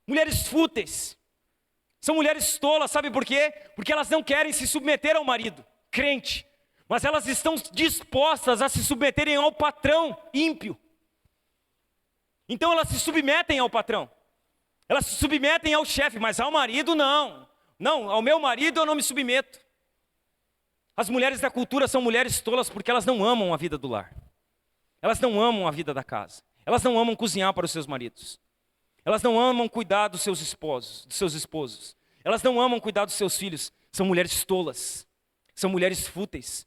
Mulheres fúteis. São mulheres tolas, sabe por quê? Porque elas não querem se submeter ao marido, crente. Mas elas estão dispostas a se submeterem ao patrão ímpio. Então elas se submetem ao patrão. Elas se submetem ao chefe, mas ao marido não. Não, ao meu marido eu não me submeto. As mulheres da cultura são mulheres tolas porque elas não amam a vida do lar. Elas não amam a vida da casa. Elas não amam cozinhar para os seus maridos. Elas não amam cuidar dos seus esposos. Elas não amam cuidar dos seus filhos. São mulheres tolas. São mulheres fúteis.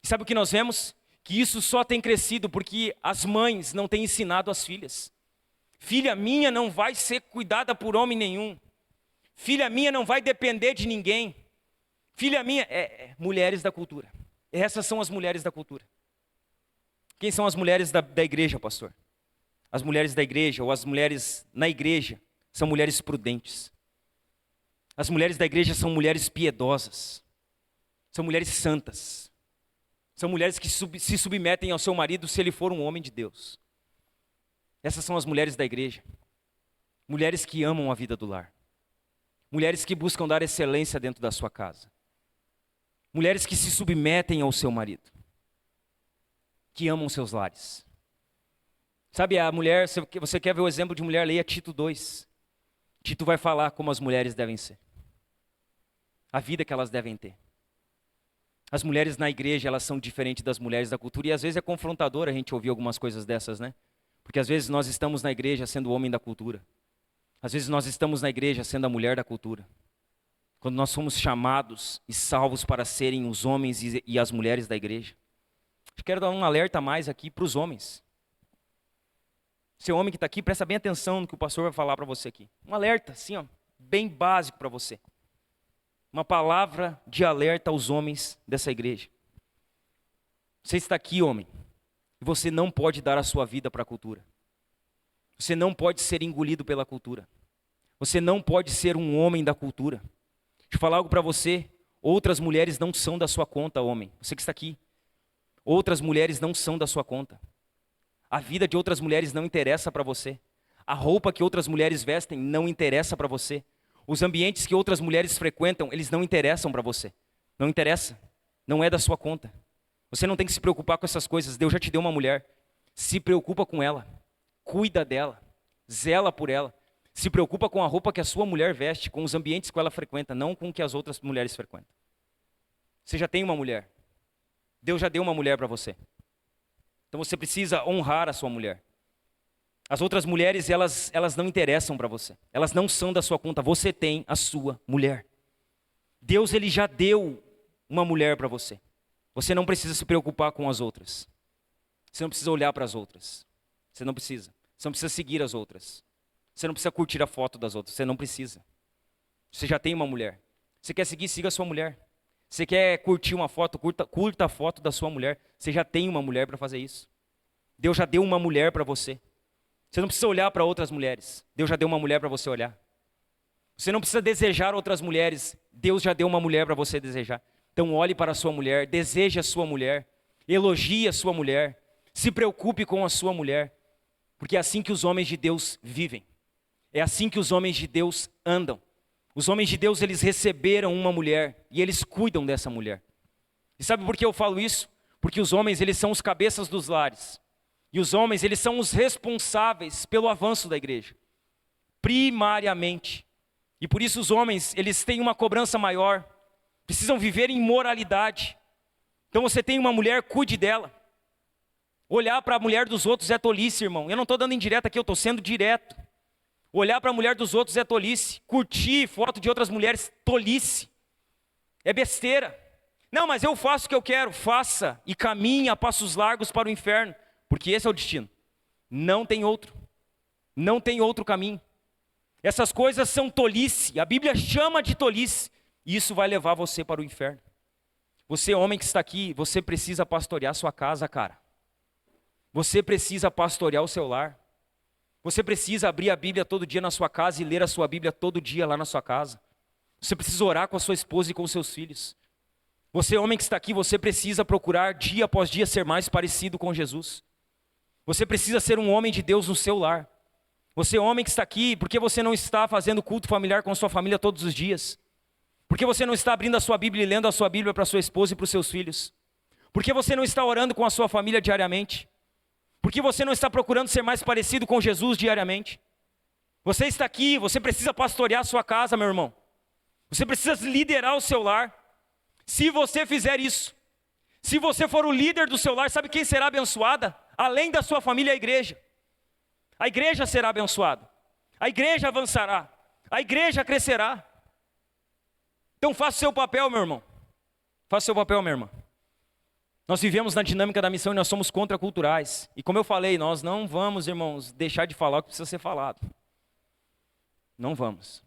E sabe o que nós vemos? Que isso só tem crescido porque as mães não têm ensinado as filhas. Filha minha não vai ser cuidada por homem nenhum. Filha minha não vai depender de ninguém. Filha minha, mulheres da cultura. Essas são as mulheres da cultura. Quem são as mulheres da igreja, pastor? As mulheres da igreja, ou as mulheres na igreja, são mulheres prudentes. As mulheres da igreja são mulheres piedosas. São mulheres santas. São mulheres que se submetem ao seu marido se ele for um homem de Deus. Essas são as mulheres da igreja. Mulheres que amam a vida do lar. Mulheres que buscam dar excelência dentro da sua casa. Mulheres que se submetem ao seu marido. Que amam seus lares. Sabe, a mulher, se você quer ver o exemplo de mulher, leia Tito 2. Tito vai falar como as mulheres devem ser. A vida que elas devem ter. As mulheres na igreja, elas são diferentes das mulheres da cultura. E às vezes é confrontador a gente ouvir algumas coisas dessas, né? Porque às vezes nós estamos na igreja sendo o homem da cultura. Às vezes nós estamos na igreja sendo a mulher da cultura. Quando nós somos chamados e salvos para serem os homens e as mulheres da igreja. Eu quero dar um alerta a mais aqui para os homens. Seu homem que está aqui, presta bem atenção no que o pastor vai falar para você aqui. Um alerta, assim, ó, bem básico para você. Uma palavra de alerta aos homens dessa igreja. Você está aqui, homem, e você não pode dar a sua vida para a cultura. Você não pode ser engolido pela cultura. Você não pode ser um homem da cultura. Deixa eu falar algo para você. Outras mulheres não são da sua conta, homem. Você que está aqui. Outras mulheres não são da sua conta. A vida de outras mulheres não interessa para você. A roupa que outras mulheres vestem não interessa para você. Os ambientes que outras mulheres frequentam, eles não interessam para você. Não interessa. Não é da sua conta. Você não tem que se preocupar com essas coisas. Deus já te deu uma mulher. Se preocupa com ela. Cuida dela. Zela por ela. Se preocupa com a roupa que a sua mulher veste, com os ambientes que ela frequenta, não com o que as outras mulheres frequentam. Você já tem uma mulher. Deus já deu uma mulher para você. Então você precisa honrar a sua mulher. As outras mulheres, elas não interessam para você. Elas não são da sua conta. Você tem a sua mulher. Deus, ele já deu uma mulher para você. Você não precisa se preocupar com as outras. Você não precisa olhar para as outras. Você não precisa. Você não precisa seguir as outras. Você não precisa curtir a foto das outras. Você não precisa. Você já tem uma mulher. Você quer seguir, siga a sua mulher. Você quer curtir uma foto, curta a foto da sua mulher. Você já tem uma mulher para fazer isso. Deus já deu uma mulher para você. Você não precisa olhar para outras mulheres. Deus já deu uma mulher para você olhar. Você não precisa desejar outras mulheres. Deus já deu uma mulher para você desejar. Então olhe para a sua mulher, deseje a sua mulher, elogie a sua mulher, se preocupe com a sua mulher. Porque é assim que os homens de Deus vivem. É assim que os homens de Deus andam. Os homens de Deus, eles receberam uma mulher e eles cuidam dessa mulher. E sabe por que eu falo isso? Porque os homens, eles são os cabeças dos lares. E os homens, eles são os responsáveis pelo avanço da igreja. Primariamente. E por isso os homens, eles têm uma cobrança maior. Precisam viver em moralidade. Então você tem uma mulher, cuide dela. Olhar para a mulher dos outros é tolice, irmão. Eu não estou dando indireta aqui, eu estou sendo direto. Olhar para a mulher dos outros é tolice. Curtir foto de outras mulheres, tolice. É besteira. Não, mas eu faço o que eu quero. Faça e caminhe a passos largos para o inferno, porque esse é o destino. Não tem outro. Não tem outro caminho. Essas coisas são tolice. A Bíblia chama de tolice. E isso vai levar você para o inferno. Você, homem que está aqui, você precisa pastorear sua casa, cara. Você precisa pastorear o seu lar. Você precisa abrir a Bíblia todo dia na sua casa e ler a sua Bíblia todo dia lá na sua casa. Você precisa orar com a sua esposa e com os seus filhos. Você, homem que está aqui, você precisa procurar dia após dia ser mais parecido com Jesus. Você precisa ser um homem de Deus no seu lar. Você, homem que está aqui, por que você não está fazendo culto familiar com a sua família todos os dias? Por que você não está abrindo a sua Bíblia e lendo a sua Bíblia para a sua esposa e para os seus filhos? Por que você não está orando com a sua família diariamente? Por que você não está procurando ser mais parecido com Jesus diariamente? Você está aqui, você precisa pastorear a sua casa, meu irmão. Você precisa liderar o seu lar. Se você fizer isso, se você for o líder do seu lar, sabe quem será abençoada? Além da sua família, a igreja. A igreja será abençoada. A igreja avançará. A igreja crescerá. Então faça o seu papel, meu irmão. Faça o seu papel, minha irmã. Nós vivemos na dinâmica da missão e nós somos contraculturais. E como eu falei, nós não vamos, irmãos, deixar de falar o que precisa ser falado. Não vamos.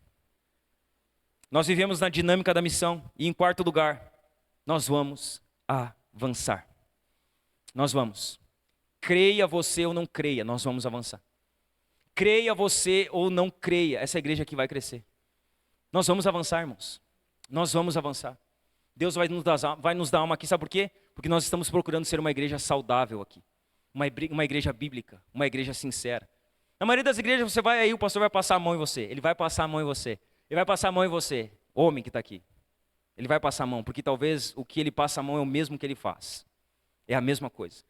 Nós vivemos na dinâmica da missão. E em quarto lugar, nós vamos avançar. Nós vamos. Creia você ou não creia, nós vamos avançar. Creia você ou não creia, essa igreja aqui vai crescer. Nós vamos avançar, irmãos. Nós vamos avançar. Deus vai nos dar alma aqui, sabe por quê? Porque nós estamos procurando ser uma igreja saudável aqui. Uma igreja bíblica, uma igreja sincera. Na maioria das igrejas você vai aí, o pastor vai passar a mão em você. Ele vai passar a mão em você. Ele vai passar a mão em você, homem que está aqui. Ele vai passar a mão, porque talvez o que ele passa a mão é o mesmo que ele faz. É a mesma coisa.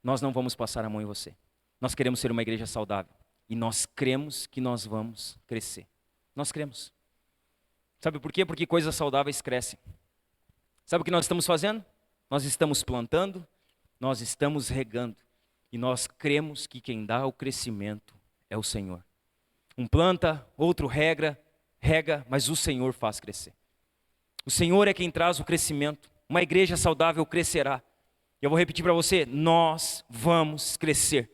Nós não vamos passar a mão em você. Nós queremos ser uma igreja saudável. E nós cremos que nós vamos crescer. Nós cremos. Sabe por quê? Porque coisas saudáveis crescem. Sabe o que nós estamos fazendo? Nós estamos plantando, nós estamos regando. E nós cremos que quem dá o crescimento é o Senhor. Um planta, outro rega, mas o Senhor faz crescer. O Senhor é quem traz o crescimento. Uma igreja saudável crescerá. E eu vou repetir para você, nós vamos crescer.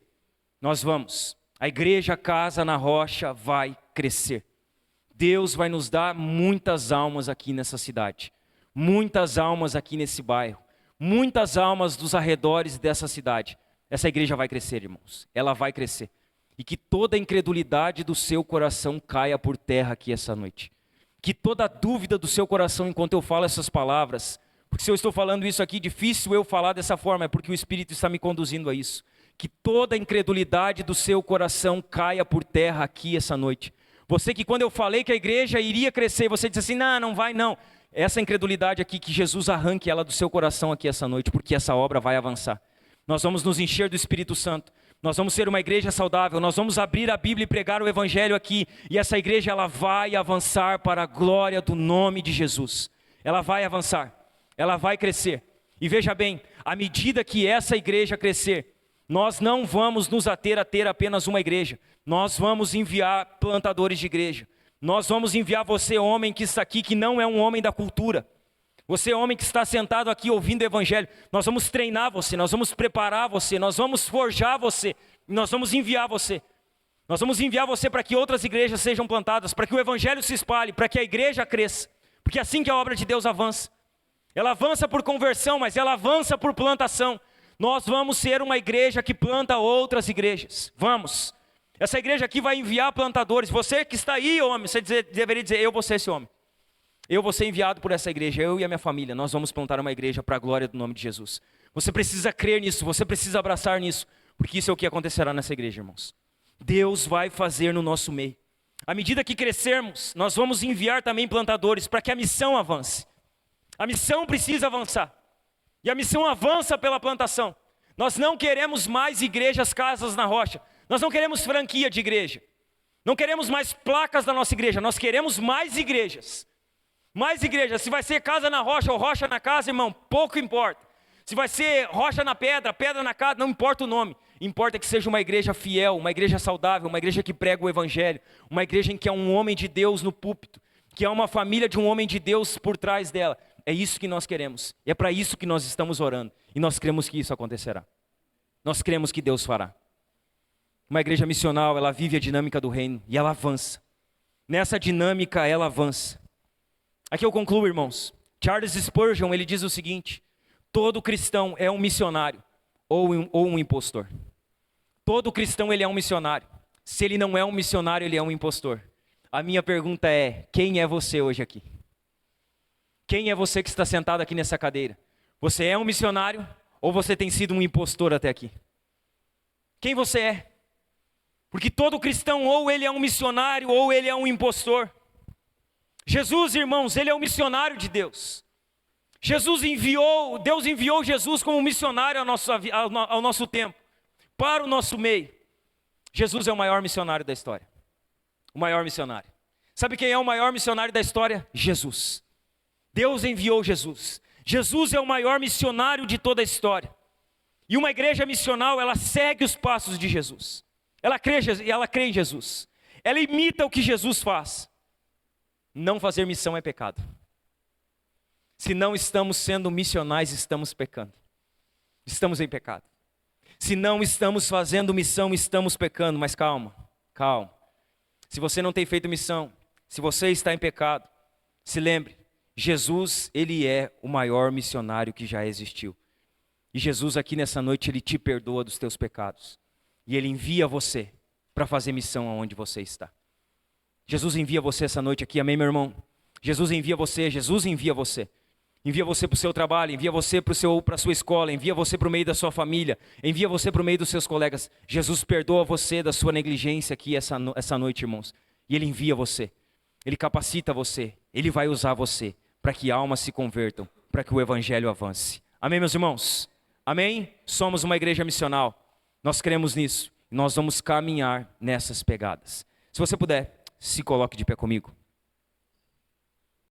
Nós vamos. A igreja Casa na Rocha vai crescer. Deus vai nos dar muitas almas aqui nessa cidade. Muitas almas aqui nesse bairro. Muitas almas dos arredores dessa cidade. Essa igreja vai crescer, irmãos. Ela vai crescer. E que toda a incredulidade do seu coração caia por terra aqui essa noite. Que toda dúvida do seu coração enquanto eu falo essas palavras, porque se eu estou falando isso aqui, difícil eu falar dessa forma, é porque o Espírito está me conduzindo a isso. Que toda a incredulidade do seu coração caia por terra aqui essa noite. Você que quando eu falei que a igreja iria crescer, você disse assim, não vai não. Essa incredulidade aqui, que Jesus arranque ela do seu coração aqui essa noite, porque essa obra vai avançar. Nós vamos nos encher do Espírito Santo. Nós vamos ser uma igreja saudável. Nós vamos abrir a Bíblia e pregar o Evangelho aqui. E essa igreja, ela vai avançar para a glória do nome de Jesus. Ela vai avançar. Ela vai crescer. E veja bem, à medida que essa igreja crescer, nós não vamos nos ater a ter apenas uma igreja. Nós vamos enviar plantadores de igreja. Nós vamos enviar você, homem que está aqui, que não é um homem da cultura. Você, homem que está sentado aqui ouvindo o Evangelho. Nós vamos treinar você, nós vamos preparar você, nós vamos forjar você. Nós vamos enviar você. Nós vamos enviar você para que outras igrejas sejam plantadas, para que o Evangelho se espalhe, para que a igreja cresça. Porque é assim que a obra de Deus avança. Ela avança por conversão, mas ela avança por plantação. Nós vamos ser uma igreja que planta outras igrejas. Vamos. Essa igreja aqui vai enviar plantadores. Você que está aí, homem, você deveria dizer, eu vou ser esse homem. Eu vou ser enviado por essa igreja, eu e a minha família. Nós vamos plantar uma igreja para a glória do nome de Jesus. Você precisa crer nisso, você precisa abraçar nisso. Porque isso é o que acontecerá nessa igreja, irmãos. Deus vai fazer no nosso meio. À medida que crescermos, nós vamos enviar também plantadores para que a missão avance. A missão precisa avançar. E a missão avança pela plantação. Nós não queremos mais igrejas Casas na Rocha. Nós não queremos franquia de igreja. Não queremos mais placas da nossa igreja. Nós queremos mais igrejas. Mais igrejas. Se vai ser Casa na Rocha ou Rocha na Casa, irmão, pouco importa. Se vai ser Rocha na Pedra, Pedra na Casa, não importa o nome. Importa que seja uma igreja fiel, uma igreja saudável, uma igreja que prega o Evangelho. Uma igreja em que há um homem de Deus no púlpito. Que há uma família de um homem de Deus por trás dela. É isso que nós queremos. E é para isso que nós estamos orando. E nós cremos que isso acontecerá. Nós cremos que Deus fará. Uma igreja missional, ela vive a dinâmica do reino e ela avança. Nessa dinâmica, ela avança. Aqui eu concluo, irmãos. Charles Spurgeon, ele diz o seguinte: todo cristão é um missionário ou um impostor. Todo cristão, ele é um missionário. Se ele não é um missionário, ele é um impostor. A minha pergunta é: quem é você hoje aqui? Quem é você que está sentado aqui nessa cadeira? Você é um missionário ou você tem sido um impostor até aqui? Quem você é? Porque todo cristão, ou ele é um missionário ou ele é um impostor. Jesus, irmãos, ele é o missionário de Deus. Deus enviou Jesus como missionário ao nosso tempo, para o nosso meio. Jesus é o maior missionário da história. O maior missionário. Sabe quem é o maior missionário da história? Jesus. Deus enviou Jesus. Jesus é o maior missionário de toda a história. E uma igreja missional, ela segue os passos de Jesus. Ela crê em Jesus. Ela imita o que Jesus faz. Não fazer missão é pecado. Se não estamos sendo missionais, estamos pecando. Estamos em pecado. Se não estamos fazendo missão, estamos pecando. Mas calma. Se você não tem feito missão, se você está em pecado, se lembre, Jesus, ele é o maior missionário que já existiu. E Jesus aqui nessa noite, ele te perdoa dos teus pecados. E ele envia você para fazer missão aonde você está. Jesus envia você essa noite aqui, amém, meu irmão? Jesus envia você. Envia você para o seu trabalho, envia você para a sua escola, envia você para o meio da sua família, envia você para o meio dos seus colegas. Jesus perdoa você da sua negligência aqui essa noite, irmãos. E ele envia você, ele capacita você, ele vai usar você para que almas se convertam, para que o evangelho avance. Amém, meus irmãos? Amém? Somos uma igreja missional, nós cremos nisso, e nós vamos caminhar nessas pegadas. Se você puder, se coloque de pé comigo.